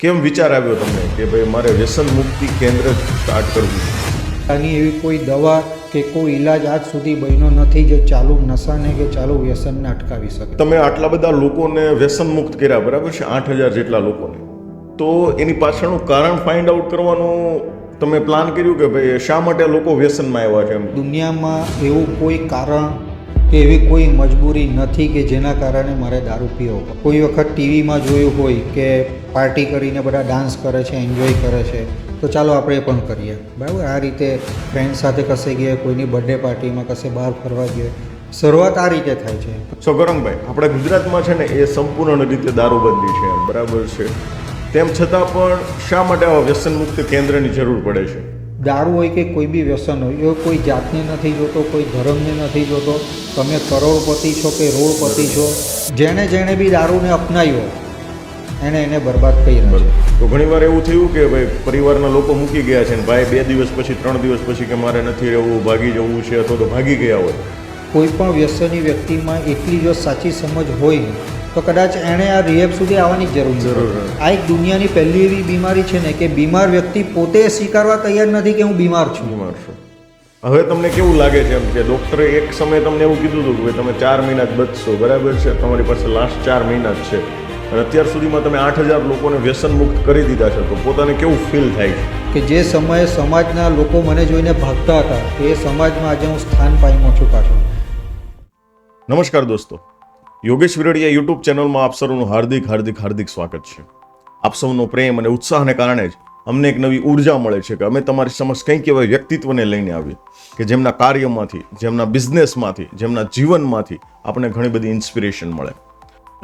કેમ વિચાર આવ્યો તમને કે ભાઈ મારે વ્યસન મુક્તિ કેન્દ્ર સ્ટાર્ટ કરવું છે? આની એવી કોઈ દવા કે કોઈ ઈલાજ આજ સુધી બન્યો નથી જે ચાલુ નશાને કે ચાલુ વ્યસનને અટકાવી શકે. તમે આટલા બધા લોકોને વ્યસન મુક્ત કર્યા, બરાબર છે, 8,000 જેટલા લોકોને, તો એની પાછળનું કારણ ફાઇન્ડ આઉટ કરવાનું તમે પ્લાન કર્યું કે ભાઈ શા માટે લોકો વ્યસનમાં આવ્યા છે? એમ દુનિયામાં એવું કોઈ કારણ કે એવી કોઈ મજબૂરી નથી કે જેના કારણે મારે દારૂ પીવો. કોઈ વખત ટીવીમાં જોયું હોય કે પાર્ટી કરીને બધા ડાન્સ કરે છે, એન્જોય કરે છે, તો ચાલો આપણે એ પણ કરીએ, બરાબર. આ રીતે ફ્રેન્ડ સાથે કશે ગયા, કોઈની બર્થડે પાર્ટીમાં કશે બહાર ફરવા ગયા, શરૂઆત આ રીતે થાય છે. સો ગૌરંગભાઈ, આપણા ગુજરાતમાં છે ને એ સંપૂર્ણ રીતે દારૂબંધી છે, એમ બરાબર છે, તેમ છતાં પણ શા માટે આવા વ્યસન મુક્ત કેન્દ્રની જરૂર પડે છે? દારૂ હોય કે કોઈ બી વ્યસન હોય, એ કોઈ જાતને નથી જોતો, કોઈ ધર્મને નથી જોતો. તમે કરોડપતિ છો કે રોડપતિ છો, જેણે જેણે બી દારૂને અપનાવ્યો એને બરબાદ કરી રહ્યો છે. તો ઘણીવાર એવું થયું કે ભાઈ પરિવારના લોકો મૂકી ગયા છે ને ભાઈ 2 દિવસ પછી 3 દિવસ પછી કે મારે નથી રહેવું, ભાગી જવું છે, અથવા તો ભાગી ગયા હોય. કોઈ પણ વ્યસની વ્યક્તિમાં એટલી જો સાચી સમજ હોય ને તો કદાચ એણે આ રિહેબ સુધી આવવાની જ જરૂર નથી. આ એક દુનિયાની પહેલી એવી બીમારી છે ને કે બીમાર વ્યક્તિ પોતે સ્વીકારવા તૈયાર નથી કે હું બીમાર છું. હવે તમને કેવું લાગે છે એમ કે ડૉક્ટરે એક સમયે તમને એવું કીધું હતું કે તમે 4 મહિના જ બચશો, બરાબર છે, તમારી પાસે લાસ્ટ 4 મહિના જ છે, અને અત્યાર સુધીમાં તમે 8,000 લોકોને વ્યસન મુક્ત કરી દીધા છે, તો પોતાને કેવું ફીલ થાય છે? કે જે સમયે સમાજના લોકો મને જોઈને ભાગતા હતા એ સમાજમાં આજે હું સ્થાન પામ્યો છું પાછો. નમસ્કાર દોસ્તો, યોગેશ વિરડિયા યુટ્યુબ ચેનલમાં આપ સૌનું હાર્દિક સ્વાગત છે. આપ સૌનો પ્રેમ અને ઉત્સાહને કારણે જ અમને એક નવી ઉર્જા મળે છે કે અમે તમારી સમક્ષ કંઈક એવા વ્યક્તિત્વને લઈને આવીએ કે જેમના કાર્યમાંથી, જેમના બિઝનેસમાંથી, જેમના જીવનમાંથી આપણને ઘણી બધી ઇન્સ્પિરેશન મળે.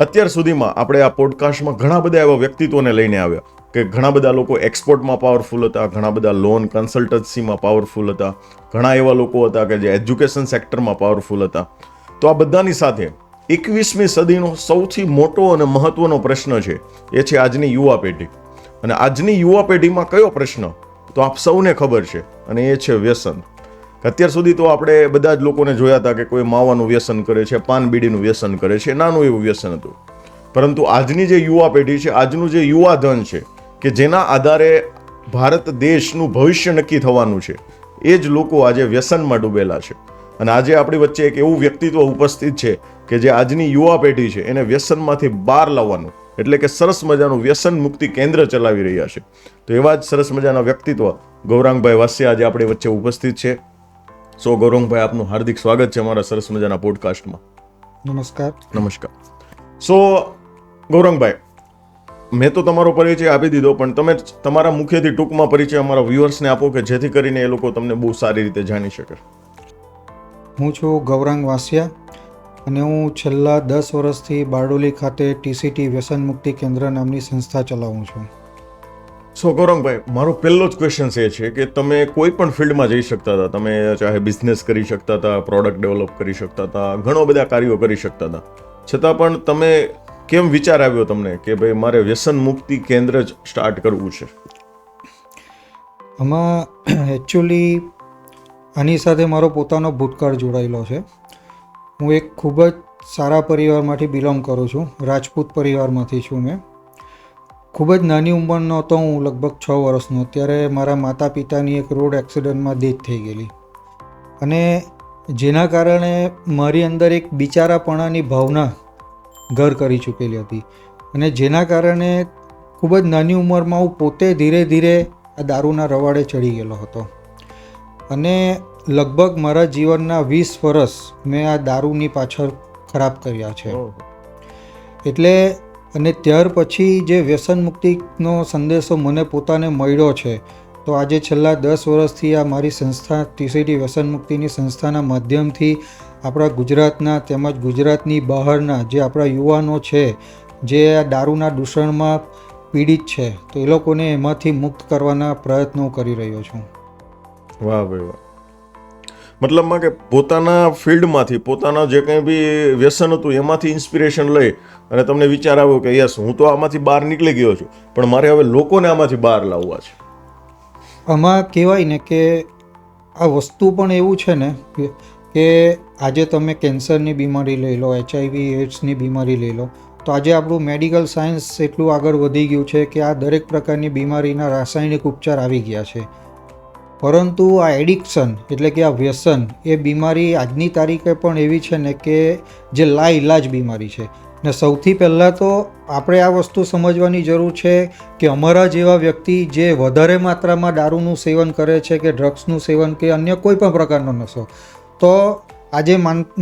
અત્યાર સુધીમાં આપણે આ પોડકાસ્ટમાં ઘણા બધા એવા વ્યક્તિત્વોને લઈને આવ્યા કે ઘણા બધા લોકો એક્સપોર્ટમાં પાવરફુલ હતા, ઘણા બધા લોન કન્સલ્ટન્સીમાં પાવરફુલ હતા, ઘણા એવા લોકો હતા કે જે એજ્યુકેશન સેક્ટરમાં પાવરફુલ હતા. તો આ બધાની સાથે 21મી સદીનો સૌથી મોટો અને મહત્વનો પ્રશ્ન છે, એ છે આજની યુવા પેઢી. અને આજની યુવા પેઢીમાં કયો પ્રશ્ન તો આપ સૌને ખબર છે, અને એ છે વ્યસન. અત્યાર સુધી તો આપણે બધા જ લોકોને જોયા હતા કે કોઈ માવાનું વ્યસન કરે છે, પાન બીડીનું વ્યસન કરે છે, નાનું એવું વ્યસન હતું. પરંતુ આજની જે યુવા પેઢી છે, આજનું જે યુવા ધન છે કે જેના આધારે ભારત દેશનું ભવિષ્ય નક્કી થવાનું છે, એ જ લોકો આજે વ્યસનમાં ડૂબેલા છે. અને આજે આપણી વચ્ચે એક એવું વ્યક્તિત્વ ઉપસ્થિત છે કે જે આજની યુવા પેઢી છે એને વ્યસનમાંથી બહાર લાવવાનું, એટલે કે સરસ મજાનું વ્યસન મુક્તિ કેન્દ્ર ચલાવી રહ્યા છે. તો એવા જ સરસ મજાના વ્યક્તિત્વ ગૌરાંગભાઈ વાસિયા આજે આપણી વચ્ચે ઉપસ્થિત છે. સો ગૌરાંગભાઈ, આપનું હાર્દિક સ્વાગત છે અમારા સરસ મજાના પોડકાસ્ટમાં. નમસ્કાર. સો ગૌરાંગભાઈ, મેં તો તમારો પરિચય આપી દીધો, પણ તમે તમારા મુખ્યથી ટૂંકમાં પરિચય અમારા વ્યુઅર્સને આપો કે જેથી કરીને એ લોકો તમને બહુ સારી રીતે જાણી શકે. હું છું ગૌરાંગ વાસિયા અને હું છેલ્લા 10 વર્ષથી બારડોલી ખાતે TCT વ્યસન મુક્તિ કેન્દ્ર નામની સંસ્થા ચલાવું છું. સો ગૌરાંગભાઈ, મારો પહેલો જ ક્વેશ્ચન એ છે કે તમે કોઈ પણ ફિલ્ડમાં જઈ શકતા હતા, તમે ચાહે બિઝનેસ કરી શકતા હતા, પ્રોડક્ટ ડેવલપ કરી શકતા હતા, ઘણો બધા કાર્યો કરી શકતા હતા, છતાં પણ તમે કેમ વિચાર આવ્યો તમને કે ભાઈ મારે વ્યસન મુક્તિ કેન્દ્ર જ સ્ટાર્ટ કરવું છે? આમાં એકચ્યુઅલી આની સાથે મારો પોતાનો ભૂતકાળ જોડાયેલો છે. હું એક ખૂબ જ સારા પરિવારમાંથી બિલોંગ કરું છું, રાજપૂત પરિવારમાંથી છું. મેં ખૂબ જ નાની ઉંમરનો હતો, હું લગભગ 6 વર્ષનો. ત્યારે મારા માતા પિતાની એક રોડ એક્સિડન્ટમાં ડેથ થઈ ગયેલી, અને જેના કારણે મારી અંદર એક બિચારાપણાની ભાવના ઘર કરી ચૂકેલી હતી, અને જેના કારણે ખૂબ જ નાની ઉંમરમાં હું પોતે ધીરે ધીરે આ દારૂના રવાડે ચડી ગયેલો હતો. અને લગભગ મારા જીવનના 20 વર્ષ મેં આ દારૂની પાછળ ખરાબ કર્યા છે. એટલે અને ત્યાર પછી જે વ્યસન મુક્તિનો સંદેશો મને પોતાને મળ્યો છે, તો આજે છેલ્લા 10 વર્ષથી આ મારી સંસ્થા TCT વ્યસન મુક્તિની સંસ્થાના માધ્યમથી આપણા ગુજરાતના તેમજ ગુજરાતની બહારના જે આપણા યુવાનો છે જે આ દારૂના દૂષણમાં પીડિત છે, તો એ લોકોને એમાંથી મુક્ત કરવાના પ્રયત્નો કરી રહ્યો છું. વાહ ભાઈ વાહ. મતલબમાં કે પોતાના ફિલ્ડમાંથી, પોતાના જે કંઈ બી વ્યસન હતું એમાંથી ઇન્સ્પિરેશન લઈ અને તમને વિચાર આવ્યો કે યસ, હું તો આમાંથી બહાર નીકળી ગયો છું, પણ મારે હવે લોકોને આમાંથી બહાર લાવવા છે. આમાં કહેવાય ને કે આ વસ્તુ પણ એવું છે ને કે આજે તમે કેન્સરની બીમારી લઈ લો, HIV એડ્સની બીમારી લઈ લો, તો આજે આપણું મેડિકલ સાયન્સ એટલું આગળ વધી ગયું છે કે આ દરેક પ્રકારની બીમારીના રાસાયણિક ઉપચાર આવી ગયા છે. પરંતુ આ એડિક્શન એટલે કે આ વ્યસન એ બીમારી આજની તારીખે પણ એવી છે ને કે જે લાઇલાજ બીમારી છે. ને સૌથી પહેલાં તો આપણે આ વસ્તુ સમજવાની જરૂર છે કે અમારા જેવા વ્યક્તિ જે વધારે માત્રામાં દારૂનું સેવન કરે છે કે ડ્રગ્સનું સેવન કે અન્ય કોઈ પણ પ્રકારનો નશો, તો આજે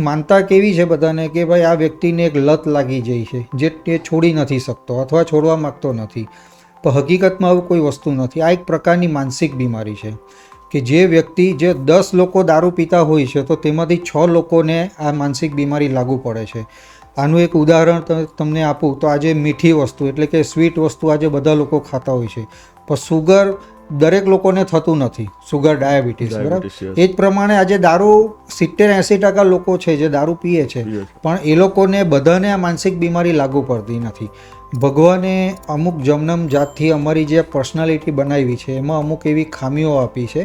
માનતા કેવી છે બધાને કે ભાઈ આ વ્યક્તિને એક લત લાગી જાય છે જે તે છોડી નથી શકતો અથવા છોડવા માગતો નથી. પણ હકીકતમાં આવું કોઈ વસ્તુ નથી. આ એક પ્રકારની માનસિક બીમારી છે કે જે વ્યક્તિ જે 10 લોકો દારૂ પીતા હોય છે તો તેમાંથી 6 લોકોને આ માનસિક બીમારી લાગુ પડે છે. આનું એક ઉદાહરણ તમને આપું તો આજે મીઠી વસ્તુ એટલે કે સ્વીટ વસ્તુ આજે બધા લોકો ખાતા હોય છે, પણ સુગર દરેક લોકોને થતું નથી, સુગર ડાયાબિટીસ, બરાબર. એ જ પ્રમાણે આજે દારૂ 70-80% લોકો છે જે દારૂ પીએ છે, પણ એ લોકોને બધાને આ માનસિક બીમારી લાગુ પડતી નથી. ભગવાને અમુક જન્મ જાતથી અમારી જે પર્સનાલિટી બનાવી છે એમાં અમુક એવી ખામીઓ આપી છે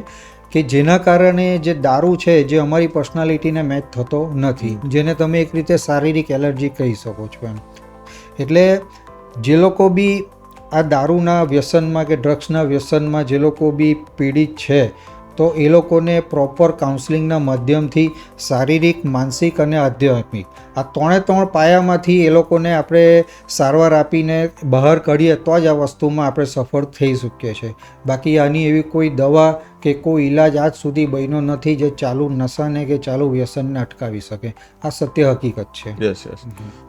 કે જેના કારણે જે દારૂ છે જે અમારી પર્સનાલિટીને મેચ થતો નથી, જેને તમે એક રીતે શારીરિક એલર્જી કહી શકો છો એમ. એટલે જે લોકો બી આ દારૂના વ્યસનમાં કે ડ્રગ્સના વ્યસનમાં જે લોકો બી પીડિત છે તો એ લોકોને પ્રોપર કાઉન્સલિંગના માધ્યમથી શારીરિક, માનસિક અને આધ્યાત્મિક આ 3 પાયામાંથી એ લોકોને આપણે સારવાર આપીને બહાર કાઢીએ તો જ આ વસ્તુમાં આપણે સફળ થઈ શકીએ છીએ. બાકી આની એવી કોઈ દવા કે કોઈ ઈલાજ આજ સુધી બન્યો નથી જે ચાલુ નશાને કે ચાલુ વ્યસનને અટકાવી શકે. આ સત્ય હકીકત છે. યસ.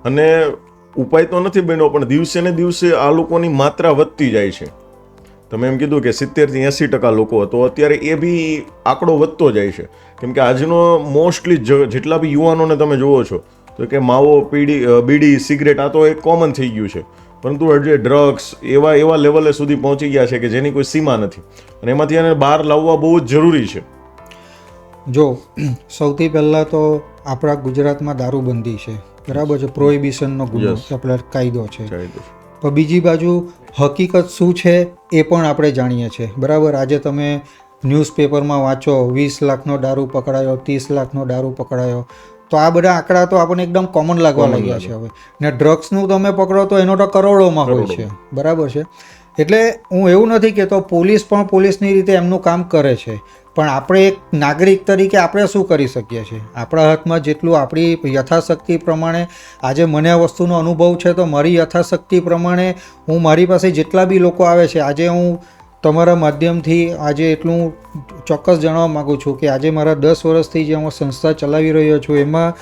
અને ઉપાય તો નથી બન્યો, પણ દિવસે ને દિવસે આ લોકોની માત્રા વધતી જાય છે. તમે એમ કીધું કે 70-80% લોકો, તો અત્યારે એ બી આંકડો વધતો જાય છે. કેમ કે આજનો મોસ્ટલી જેટલા બી યુવાનોને તમે જુઓ છો તો કે માવો, બીડી, સિગરેટ આ તો એક કોમન થઈ ગયું છે. પરંતુ જે ડ્રગ્સ એવા લેવલે સુધી પહોંચી ગયા છે કે જેની કોઈ સીમા નથી, અને એમાંથી એને બહાર લાવવા બહુ જ જરૂરી છે. જો સૌથી પહેલાં તો આપણા ગુજરાતમાં દારૂબંધી છે, બરાબર છે, પ્રોહિબિશનનો ગુનો આપણે કાયદો છે. પણ બીજી બાજુ હકીકત શું છે એ પણ આપણે જાણીએ છીએ, બરાબર. આજે તમે ન્યૂઝપેપરમાં વાંચો 20 લાખનો દારૂ પકડાયો, 30 લાખનો દારૂ પકડાયો, તો આ બધા આંકડા તો આપણને એકદમ કોમન લાગવા લાગ્યા છે હવે. ને ડ્રગ્સનું તમે પકડો તો એનો તો કરોડોમાં હોય છે, બરાબર છે. એટલે હું એવું નથી કહેતો પોલીસ પણ પોલીસની રીતે એમનું કામ કરે છે, પણ આપણે એક નાગરિક તરીકે આપણે શું કરી શકીએ છીએ? આપણા હાથમાં જેટલું આપણી યથાશક્તિ પ્રમાણે, આજે મને આ વસ્તુનો અનુભવ છે તો મારી યથાશક્તિ પ્રમાણે હું મારી પાસે જેટલા બી લોકો આવે છે, આજે હું તમારા માધ્યમથી આજે એટલું ચોક્કસ જણાવવા માગું છું કે આજે મારા 10 વર્ષથી જે હું સંસ્થા ચલાવી રહ્યો છું એમાં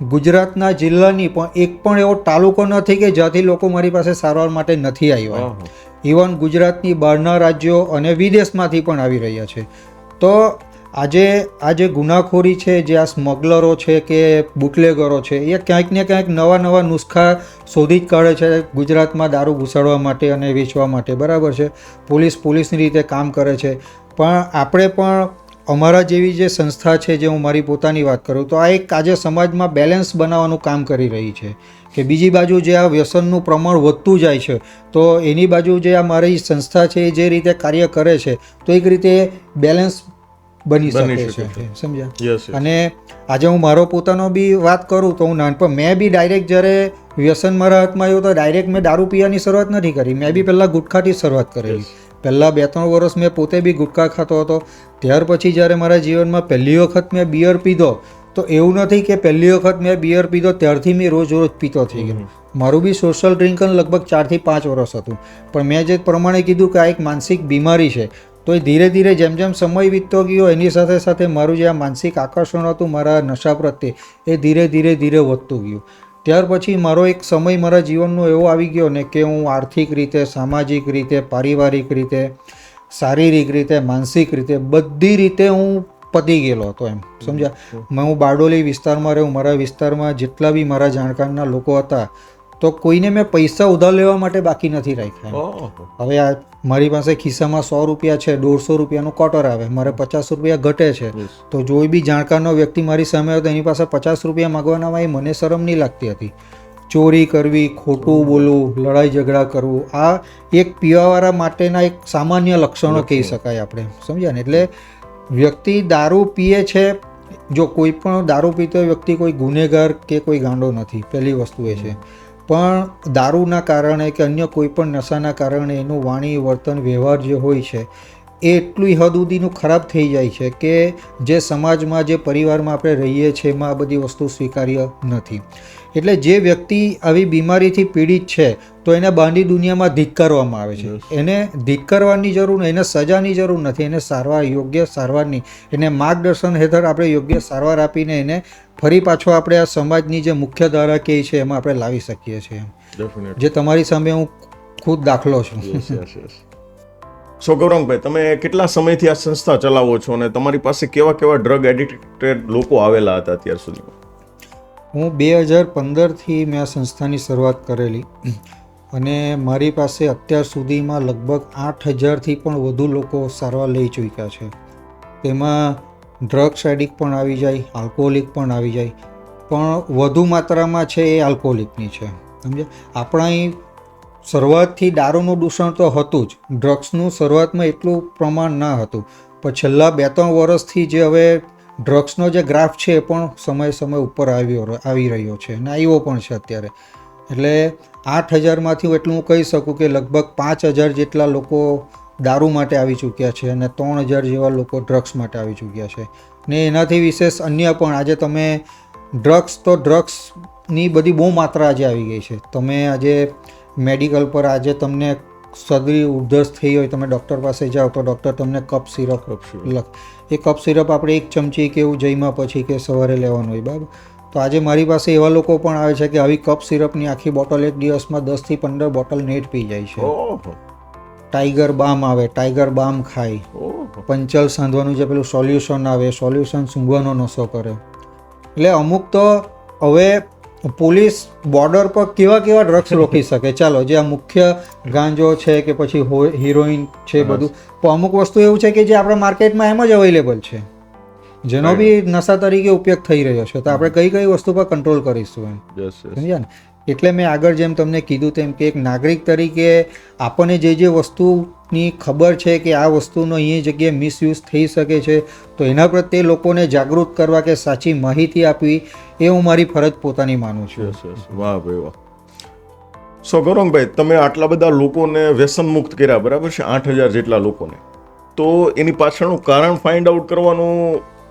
ગુજરાતના જિલ્લાની પણ એક પણ એવો તાલુકો નથી કે જ્યાંથી લોકો મારી પાસે સારવાર માટે નથી આવ્યા. ઇવન ગુજરાતની બહારના રાજ્યો અને વિદેશમાંથી પણ આવી રહ્યા છે. તો આજે આ જે ગુનાખોરી છે, જે આ સ્મગલરો છે કે બુટલેગરો છે, એ ક્યાંક ને ક્યાંક નવા નુસ્ખા શોધી જ કાઢે છે ગુજરાતમાં દારૂ ઘુસાડવા માટે અને વેચવા માટે, બરાબર છે. પોલીસની રીતે કામ કરે છે. પણ આપણે પણ અમારા જેવી જે સંસ્થા છે, જે હું મારી પોતાની વાત કરું તો આ એક આજે સમાજમાં બેલેન્સ બનાવવાનું કામ કરી રહી છે કે બીજી બાજુ જે આ વ્યસનનું પ્રમાણ વધતું જાય છે તો એની બાજુ જે આ મારી સંસ્થા છે એ જે રીતે કાર્ય કરે છે તો એક રીતે બેલેન્સ બની શકે છે, સમજ્યા. અને આજે હું મારો પોતાનો બી વાત કરું તો હું નાનપણ મેં બી ડાયરેક્ટ જ્યારે વ્યસન મારા હાથમાં આવ્યું તો ડાયરેક્ટ મેં દારૂ પીવાની શરૂઆત નથી કરી. મેં બી પહેલાં ગુટખાથી શરૂઆત કરેલી. પહેલાં 2-3 વર્ષ મેં પોતે બી ગુટખા ખાતો હતો. ત્યાર પછી જ્યારે મારા જીવનમાં પહેલી વખત મેં બિયર પીધો તો એવું નથી કે પહેલી વખત મેં બિયર પીધો ત્યારથી મેં રોજ પીતો થઈ ગયો. મારું બી સોશિયલ ડ્રિંકન લગભગ 4-5 વર્ષ હતું. પણ મેં જે પ્રમાણે કીધું કે આ એક માનસિક બીમારી છે, તો એ ધીરે ધીરે જેમ સમય વીતતો ગયો એની સાથે સાથે મારું જે આ માનસિક આકર્ષણ હતું મારા નશા પ્રત્યે એ ધીરે ધીરે વધતું ગયું. ત્યાર પછી મારો એક સમય મારા જીવનનો એવો આવી ગયો ને કે હું આર્થિક રીતે, સામાજિક રીતે, પારિવારિક રીતે, શારીરિક રીતે, માનસિક રીતે બધી રીતે હું પતી ગયેલો હતો એમ, સમજ્યા. હું બારડોલી વિસ્તારમાં રહું. મારા વિસ્તારમાં જેટલા બી મારા જાણકારના લોકો હતા તો કોઈને મેં પૈસા ઉધાર લેવા માટે બાકી નથી રાખ્યા. હવે આ મારી પાસે ખિસ્સામાં 100 રૂપિયા છે, 150 રૂપિયાનું ક્વાર્ટર આવે, મારે 50 રૂપિયા ઘટે છે, તો જો બી જાણકારનો વ્યક્તિ મારી સામે આવે તો એની પાસે 50 રૂપિયા માગવાનામાં એ મને શરમ નહીં લાગતી હતી. ચોરી કરવી, ખોટું બોલવું, લડાઈ ઝઘડા કરવું, આ એક પીવાવાળા માટેના એક સામાન્ય લક્ષણો કહી શકાય આપણે, સમજ્યા ને. એટલે વ્યક્તિ દારૂ પીએ છે, જો કોઈ પણ દારૂ પીતો વ્યક્તિ કોઈ ગુનેગાર કે કોઈ ગાંડો નથી, પહેલી વસ્તુ એ છે. પણ દારૂના કારણે કે અન્ય કોઈ પણ નશાના કારણે એનું વાણી વર્તન વ્યવહાર જે હોય છે એ એટલી હદ સુધીનું ખરાબ થઈ જાય છે કે જે સમાજમાં જે પરિવારમાં આપણે રહીએ છીએ એમાં આ બધી વસ્તુ સ્વીકાર્ય નથી. એટલે જે વ્યક્તિ આવી બીમારીથી પીડિત છે તો એને બહારની દુનિયામાં ધિક્કારવામાં આવે છે. એને ધિક્કારવાની જરૂર નહીં, એને સજાની જરૂર નથી, એને સારવાર, યોગ્ય સારવારની, એને માર્ગદર્શન હેઠળ આપણે યોગ્ય સારવાર આપીને એને ફરી પાછો આપણે આ સમાજની જે મુખ્ય ધારા કહે છે એમાં આપણે લાવી શકીએ છીએ. જે તમારી સામે હું ખુદ દાખલો છું. સો ગૌરંગભાઈ, તમે કેટલા સમયથી આ સંસ્થા ચલાવો છો અને તમારી પાસે કેવા કેવા ડ્રગ એડિક્ટેડ લોકો આવેલા હતા અત્યાર સુધીમાં? હું 2015થી મેં આ સંસ્થાની શરૂઆત કરેલી અને મારી પાસે અત્યાર સુધીમાં લગભગ 8000થી પણ વધુ લોકો સારવાર લઈ ચૂક્યા છે. તેમાં ડ્રગ્સ એડિક્ટ પણ આવી જાય, આલ્કોહોલિક પણ આવી જાય, પણ વધુ માત્રામાં છે એ આલ્કોહોલિકની છે. સમજ્યા? આપણા અહીં શરૂઆતથી દારૂનું દૂષણ તો હતું જ, ડ્રગ્સનું શરૂઆતમાં એટલું પ્રમાણ ના હતું, પણ છેલ્લા 2-3 વર્ષથી જે હવે ડ્રગ્સનો જે ગ્રાફ છે એ પણ સમય ઉપર આવી રહ્યો છે અને આવ્યો પણ છે અત્યારે. એટલે 8000માંથી હું એટલું કહી શકું કે લગભગ 5000 જેટલા લોકો દારૂ માટે આવી ચૂક્યા છે અને 3000 જેવા લોકો ડ્રગ્સ માટે આવી ચૂક્યા છે. ને એનાથી વિશેષ અન્ય પણ આજે તમે ડ્રગ્સની બધી બહુ માત્રા આજે આવી ગઈ છે. તમે આજે મેડિકલ પર આજે તમને શરદી ઉધરસ થઈ હોય, તમે ડૉક્ટર પાસે જાઓ તો ડૉક્ટર તમને કફ સિરપ લખ. એ કફ સિરપ આપણે 1 ચમચી કે એવું જમ્યા પછી કે સવારે લેવાનું હોય, બરાબર? તો આજે મારી પાસે એવા લોકો પણ આવે છે કે આવી કફ સિરપની આખી બોટલ એક દિવસમાં 10થી 15 બોટલ નેટ પી જાય છે. ટાઈગર બામ આવે, ટાઈગર બામ ખાય, પંચલ સાંધવાનું જે પેલું સોલ્યુશન આવે, સોલ્યુશન સૂંઘવાનો નશો કરે. એટલે અમુક તો હવે પોલીસ બોર્ડર પર કેવા ડ્રગ્સ રોકી શકે, ચાલો જે આ મુખ્ય ગાંજો છે કે પછી હિરોઈન છે બધું, પણ અમુક વસ્તુ એવું છે કે જે આપણા માર્કેટમાં એમ જ અવેલેબલ છે, જેનો બી નશા તરીકે ઉપયોગ થઈ રહ્યો છે. તો આપણે કઈ વસ્તુ પર કંટ્રોલ કરીશું એમ, સમજ્યા ને? એટલે મેં આગળ જેમ તમને કીધું તેમ કે એક નાગરિક તરીકે આપણને જે વસ્તુની ખબર છે કે આ વસ્તુનો અહીં જગ્યાએ મિસયુઝ થઈ શકે છે તો એના પ્રત્યે લોકોને જાગૃત કરવા કે સાચી માહિતી આપવી એ હું મારી ફરજ પોતાની માનું છું. વાહ ભાઈ વાહ. સો ગૌરંગભાઈ, તમે આટલા બધા લોકોને વ્યસન મુક્ત કર્યા, બરાબર છે, 8000 જેટલા લોકોને, તો એની પાછળનું કારણ ફાઇન્ડ આઉટ કરવાનું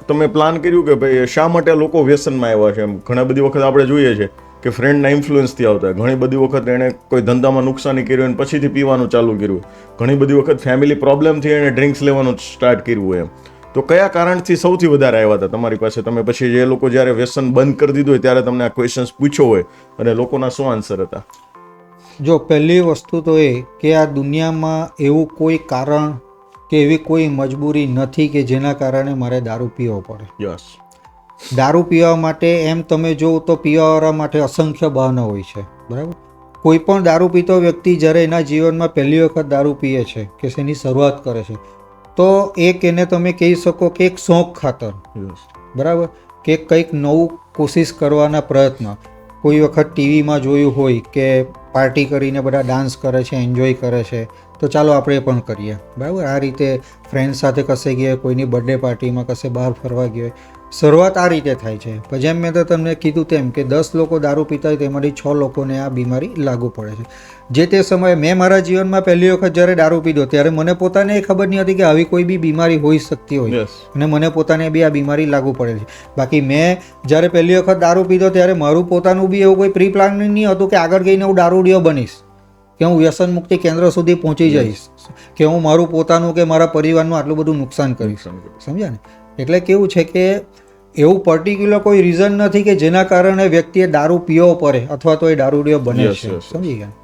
તમે પ્લાન કર્યું કે ભાઈ શા માટે લોકો વ્યસનમાં આવ્યા છે? એમ ઘણા બધી વખત આપણે જોઈએ છે કે ફ્રેન્ડના ઇન્ફ્લુઅન્સથી આવતા, ઘણી બધી વખત એણે કોઈ ધંધામાં નુકસાની કર્યું અને પછીથી પીવાનું ચાલુ કર્યું, ઘણી બધી વખત ફેમિલી પ્રોબ્લેમથી એણે ડ્રિંક્સ લેવાનું સ્ટાર્ટ કર્યું. એમ તો કયા કારણથી સૌથી વધારે આવ્યા હતા તમારી પાસે? તમે પછી જે લોકો જ્યારે વ્યસન બંધ કરી દીધું હોય ત્યારે તમને આ ક્વેશ્ચન્સ પૂછ્યો હોય અને લોકોના શું આન્સર હતા? જો પહેલી વસ્તુ તો એ કે આ દુનિયામાં એવું કોઈ કારણ કે એવી કોઈ મજબૂરી નથી કે જેના કારણે મારે દારૂ પીવો પડે. યસ. દારૂ પીવા માટે એમ તમે જુઓ તો પીવાવાળા માટે અસંખ્ય બહાના હોય છે, બરાબર? કોઈ પણ દારૂ પીતો વ્યક્તિ જ્યારે એના જીવનમાં પહેલી વખત દારૂ પીએ છે કે એની શરૂઆત કરે છે તો એક એને તમે કહી શકો કે એક શોખ ખાતર, બરાબર, કે કંઈક નવું કોશિશ કરવાના પ્રયત્ન. કોઈ વખત ટીવીમાં જોયું હોય કે પાર્ટી કરીને બધા ડાન્સ કરે છે, એન્જોય કરે છે, તો ચાલો આપણે પણ કરીએ, બરાબર? આ રીતે ફ્રેન્ડ સાથે કશે ગયા, કોઈની બર્થડે પાર્ટીમાં કશે બહાર ફરવા ગયો, શરૂઆત આ રીતે થાય છે. પછી જેમ મેં તો તમને કીધું તેમ કે 10 લોકો દારૂ પીતા હોય તેમાંથી 6 લોકોને આ બીમારી લાગુ પડે છે. જે તે સમયે મેં મારા જીવનમાં પહેલી વખત જ્યારે દારૂ પીધો ત્યારે મને પોતાને એ ખબર નહીં હતી કે આવી કોઈ બી બીમારી હોઈ શકતી હોય અને મને પોતાને બી આ બીમારી લાગુ પડે છે. બાકી મેં જ્યારે પહેલી વખત દારૂ પીધો ત્યારે મારું પોતાનું બી એવું કોઈ પ્રી પ્લાનિંગ નહીં હતું કે આગળ જઈને હું દારૂડિયો બનીશ, કે હું વ્યસન મુક્તિ કેન્દ્ર સુધી પહોંચી જઈશ, કે હું મારું પોતાનું કે મારા પરિવારનું આટલું બધું નુકસાન કરીશ. સમજ્યા ને? એટલે કેવું છે કે એવું પર્ટિક્યુલર કોઈ રીઝન નથી કે જેના કારણે વ્યક્તિએ દારૂ પીવો પડે અથવા તો એ દારૂડિયો બને છે. સમજી ગયા?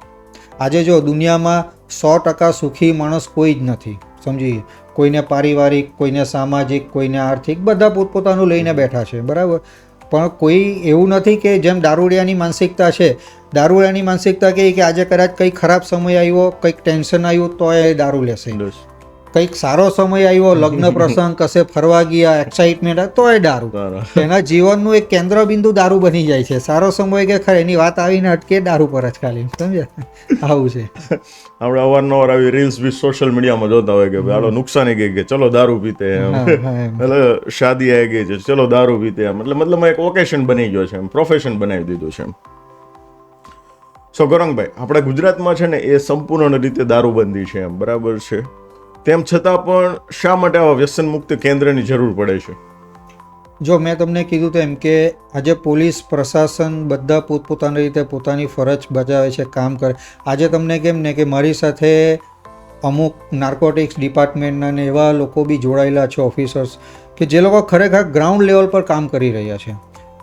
આજે જો દુનિયામાં 100% સુખી માણસ કોઈ જ નથી, સમજી? કોઈને પારિવારિક, કોઈને સામાજિક, કોઈને આર્થિક, બધા પોતપોતાનું લઈને બેઠા છે, બરાબર? પણ કોઈ એવું નથી કે જેમ દારૂડિયાની માનસિકતા છે, દારૂડિયાની માનસિકતા કહે કે આજે કદાચ કંઈક ખરાબ સમય આવ્યો, કંઈક ટેન્શન આવ્યું તો એ દારૂ લેશે, કંઈક સારો સમય આવ્યો, લગ્ન પ્રસંગ, કશે ફરવા ગયા, એક્સાઇટમેન્ટ, તો એ દારૂ. એના જીવનનું એક કેન્દ્ર બિંદુ દારૂ બની જાય છે. સારો સમય કે ખરે એની વાત આવીને અટકે દારૂ પર જ ખાલી, સમજ્યા? આવું છે. આપણે અવારનવાર આવી રીલ્સ બી સોશિયલ મીડિયામાં જોતા હોય કે હાલો નુકસાની ગઈ કે ચલો દારૂ પીતે, એટલે શાદી આવી ગઈ છે ચલો દારૂ પીતે, એમ એટલે મતલબ એક ઓકેશન બની ગયો છે, એમ પ્રોફેશન બનાવી દીધું છે. એમ સો ગૌરંગભાઈ, આપણા ગુજરાતમાં છે ને એ સંપૂર્ણ રીતે દારૂબંધી છે એમ, બરાબર છે, તેમ છતાં પણ શા માટે આવા વ્યસન મુક્ત કેન્દ્રની જરૂર પડે છે? જો મેં તમને કીધું તેમ કે આજે પોલીસ પ્રશાસન બધા પોતપોતાની રીતે પોતાની ફરજ બજાવે છે, કામ કરે. આજે તમને કેમ ને કે મારી સાથે અમુક નાર્કોટિક્સ ડિપાર્ટમેન્ટના ને એવા લોકો બી જોડાયેલા છે, ઓફિસર્સ, કે જે લોકો ખરેખર ગ્રાઉન્ડ લેવલ પર કામ કરી રહ્યા છે,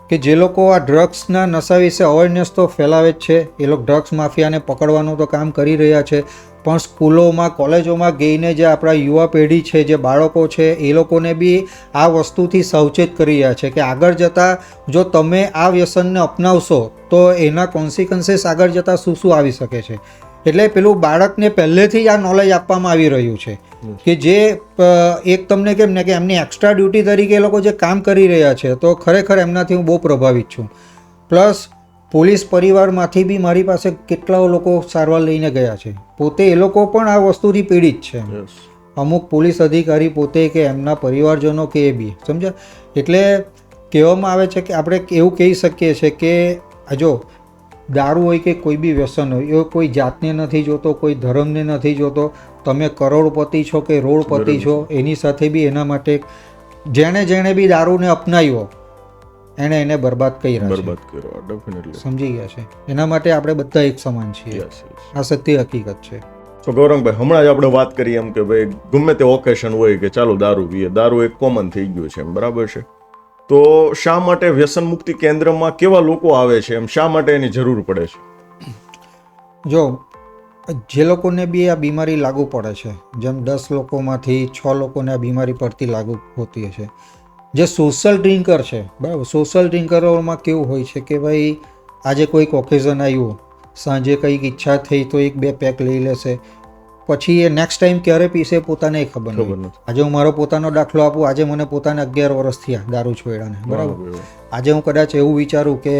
કે જે લોકો આ ડ્રગ્સના નશા વિશે અવેરનેસ તો ફેલાવે જ છે. એ લોકો ડ્રગ્સ માફિયાને પકડવાનું તો કામ કરી રહ્યા છે, પણ સ્કૂલોમાં કોલેજોમાં ગઈને જે આપણા યુવા પેઢી છે, જે બાળકો છે, એ લોકોને બી આ વસ્તુથી સાવચેત કરી રહ્યા છે કે આગળ જતાં જો તમે આ વ્યસનને અપનાવશો તો એના કોન્સિક્વન્સીસ આગળ જતાં શું શું આવી શકે છે. એટલે પેલું બાળકને પહેલેથી જ આ નોલેજ આપવામાં આવી રહ્યું છે કે જે એક તમને કેમ ને કે એમની એક્સ્ટ્રા ડ્યુટી તરીકે એ લોકો જે કામ કરી રહ્યા છે, તો ખરેખર એમનાથી હું બહુ પ્રભાવિત છું. પ્લસ પોલીસ પરિવારમાંથી બી મારી પાસે કેટલાઓ લોકો સારવાર લઈને ગયા છે, પોતે એ લોકો પણ આ વસ્તુથી પીડિત છે. અમુક પોલીસ અધિકારી પોતે કે એમના પરિવારજનો કે એ બી, સમજ્યા? એટલે કહેવામાં આવે છે કે આપણે એવું કહી શકીએ છીએ કે જો દારૂ હોય કે કોઈ બી વ્યસન હોય, એ કોઈ જાતને નથી જોતો, કોઈ ધર્મને નથી જોતો. તમે કરોડપતિ છો કે રોડપતિ છો, એની સાથે બી એના માટે જેણે બી દારૂને અપનાવ્યો એને બરબાદ કર્યા છે. સમજી ગયા છે? એના માટે આપણે બધા એક સમાન છીએ. આ સત્ય હકીકત છે. તો ગૌરંગભાઈ, હમણાં જ આપણે વાત કરી એમ કે ભાઈ ગમે તે ઓકેશન હોય કે ચાલો દારૂ પીએ, દારૂ એક કોમન થઈ ગયું છે એમ, બરાબર છે, તો શા માટે વ્યસન મુક્તિ કેન્દ્રમાં કેવા લોકો આવે છે એમ, શા માટે એની જરૂર પડે છે? જો જે લોકોને બી આ બીમારી લાગુ પડે છે, જેમ 10 લોકોમાંથી 6 લોકોને આ બીમારી પડતી લાગુ હોતી છે, જે સોશિયલ ડ્રિંકર છે, બરાબર, સોશિયલ ડ્રિંકરોમાં કેવું હોય છે કે ભાઈ આજે કોઈક ઓકેઝન આવ્યું, સાંજે કંઈક ઈચ્છા થઈ તો 1-2 પેક લઈ લેશે, પછી એ નેક્સ્ટ ટાઈમ ક્યારે પીશે પોતાને ખબર નથી. આજે હું મારો પોતાનો દાખલો આપું, આજે મને પોતાને 11 વર્ષ થયા દારૂ છોડ્યાને, બરાબર. આજે હું કદાચ એવું વિચારું કે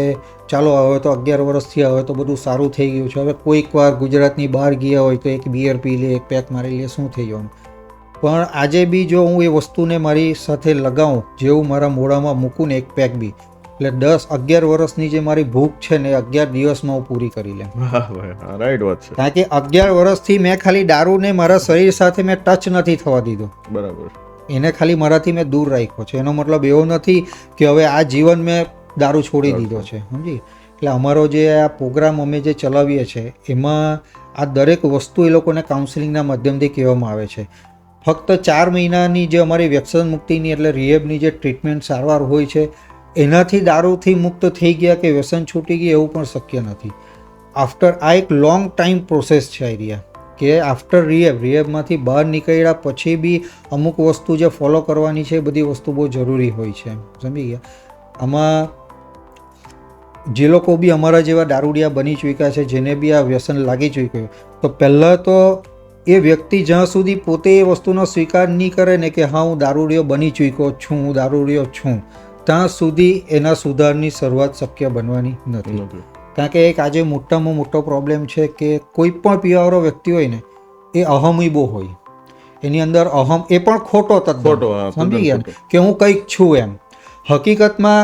ચાલો હવે તો 11 વર્ષ થયા, હવે તો બધું સારું થઈ ગયું છે, હવે કોઈક વાર ગુજરાતની બહાર ગયા હોય તો એક બિયર પી લે, એક પેક મારી લે, શું થઈ ગયું. પણ આજે બી જો હું એ વસ્તુને મારી સાથે લગાવું, જેવું મારા મોઢામાં મૂકું ને એક પેક બી, એટલે 10-11 વર્ષની જે મારી ભૂખ છે ને 11 દિવસમાં હું પૂરી કરી લઉં. રાઈટ વાત છે. કારણ કે 11 વર્ષથી મેં ખાલી દારૂને મારા શરીર સાથે મેં ટચ નથી થવા દીધો, બરાબર. એને ખાલી મારાથી મેં દૂર રાખ્યો છે. એનો મતલબ એવો નથી કે હવે આ જીવન મેં દારૂ છોડી દીધો છે, સમજી? એટલે અમારો જે આ પ્રોગ્રામ અમે જે ચલાવીએ છીએ એમાં આ દરેક વસ્તુ એ લોકોને કાઉન્સિલિંગના માધ્યમથી કહેવામાં આવે છે. ફક્ત 4 મહિનાની જે અમારી વ્યસન મુક્તિની એટલે રિહેબની જે ટ્રીટમેન્ટ સારવાર હોય છે, એનાથી દારૂથી મુક્ત થઈ ગયા કે વ્યસન છૂટી ગઈ એવું પણ શક્ય નથી. આ એક લોંગ ટાઈમ પ્રોસેસ છે આઈડિયા, કે આફ્ટર રિહેબમાંથી બહાર નીકળ્યા પછી બી અમુક વસ્તુ જે ફોલો કરવાની છે એ બધી વસ્તુ બહુ જરૂરી હોય છે, સમજી ગયા? આમાં જે લોકો બી અમારા જેવા દારૂડિયા બની ચૂક્યા છે, જેને બી આ વ્યસન લાગી ચૂક્યું, તો પહેલાં તો એ વ્યક્તિ જ્યાં સુધી પોતે એ વસ્તુનો સ્વીકાર નહીં કરે ને કે હા હું દારૂડિયો બની ચૂક્યો છું, હું દારૂડિયો છું, ત્યાં સુધી એના સુધારની શરૂઆત શક્ય બનવાની નથી. કારણ કે એક આજે મોટામાં મોટો પ્રોબ્લેમ છે કે કોઈ પણ પીવાવાળો વ્યક્તિ હોય ને એ અહમય બહુ હોય, એની અંદર અહમ, એ પણ ખોટો તદ્દન, સમજી ગયા કે હું કંઈક છું એમ. હકીકતમાં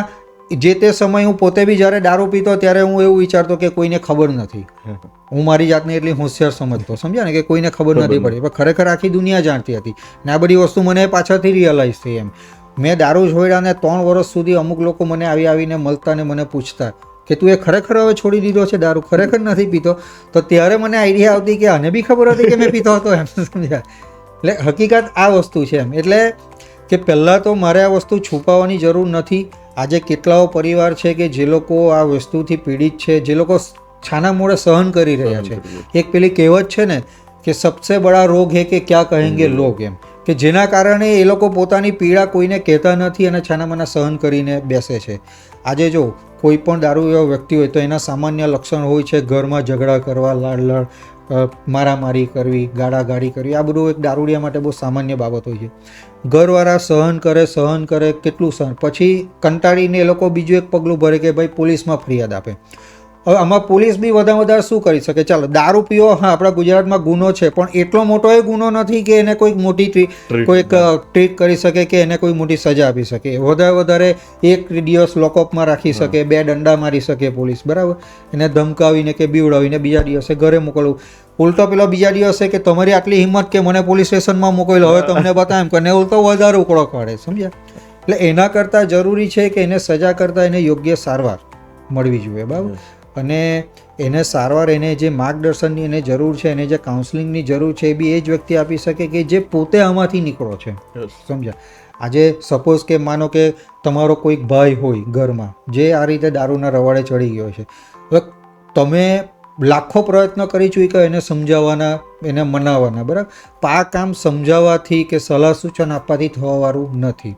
જે તે સમય હું પોતે બી જ્યારે દારૂ પીતો ત્યારે હું એવું વિચારતો કે કોઈને ખબર નથી, હું મારી જાતને એટલી હોશિયાર સમજતો, સમજ્યા ને, કે કોઈને ખબર નથી પડી, પણ ખરેખર આખી દુનિયા જાણતી હતી. ને આ બધી વસ્તુ મને પાછળથી રિયલાઇઝ થઈ એમ. મેં દારૂ છોડ્યા ને 3 વર્ષ સુધી અમુક લોકો મને આવીને મળતા ને મને પૂછતા કે તું એ ખરેખર હવે છોડી દીધો છે દારૂ, ખરેખર નથી પીતો? તો ત્યારે મને આઈડિયા આવતી કે આને બી ખબર હતી કે મેં પીતો હતો એમ, સમજ્યા? એટલે હકીકત આ વસ્તુ છે એમ. એટલે કે પહેલાં તો મારે આ વસ્તુ છુપાવવાની જરૂર નથી. આજે કેટલાઓ પરિવાર છે કે જે લોકો આ વસ્તુથી પીડિત છે, જે લોકો છાના મોડે સહન કરી રહ્યા છે. એક પેલી કહેવત છે ને કે સબસે બડા રોગ હે કે ક્યાં કહેંગે લોગ, એમ, કે જેના કારણે એ લોકો પોતાની પીડા કોઈને કહેતા નથી અને છાનામાના સહન કરીને બેસે છે. આજે જો કોઈ પણ દારૂ એવો વ્યક્તિ હોય તો એના સામાન્ય લક્ષણ હોય છે ઘરમાં ઝઘડા કરવા, લાડ, મારામારી કરવી, ગાળાગાળી કરવી. આ બધું એક દારૂડિયા માટે બહુ સામાન્ય બાબત હોય છે. ઘરવાળા સહન કરે કેટલું સહન, પછી કંટાળીને એ લોકો બીજું એક પગલું ભરે કે ભાઈ પોલીસમાં ફરિયાદ આપે. હવે આમાં પોલીસ બી વધારે શું કરી શકે? ચાલો દારૂ પીવો, હા આપણા ગુજરાતમાં ગુનો છે, પણ એટલો મોટો એ ગુનો નથી કે એને કોઈક મોટી કોઈક ટ્રીટ કરી શકે કે એને કોઈ મોટી સજા આપી શકે. વધારે 1 દિવસ લોકઅપમાં રાખી શકે, 2 દંડા મારી શકે પોલીસ, બરાબર, એને ધમકાવીને કે બીવડાવીને બીજા દિવસે ઘરે મોકલવું. ઉલટો પેલો બીજા દિવસે કે તમારી આટલી હિંમત કે મને પોલીસ સ્ટેશનમાં મોકલો, હવે તમને બતાવ એમ કરીને ઉલટો વધારે ઉકળો કાઢે, સમજ્યા? એટલે એના કરતાં જરૂરી છે કે એને સજા કરતાં એને યોગ્ય સારવાર મળવી જોઈએ, બરાબર. અને એને સારવાર, એને જે માર્ગદર્શનની એને જરૂર છે, એને જે કાઉન્સલિંગની જરૂર છે, એ બી એ જ વ્યક્તિ આપી શકે કે જે પોતે આમાંથી નીકળો છે, સમજ્યા? આજે સપોઝ કે માનો કે તમારો કોઈક ભાઈ હોય ઘરમાં જે આ રીતે દારૂના રવાડે ચડી ગયો છે, હવે તમે લાખો પ્રયત્ન કરી ચૂક્યા એને સમજાવવાના, એને મનાવવાના, બરાબર, પણ આ કામ સમજાવવાથી કે સલાહ સૂચન આપવાથી થવાવાળું નથી.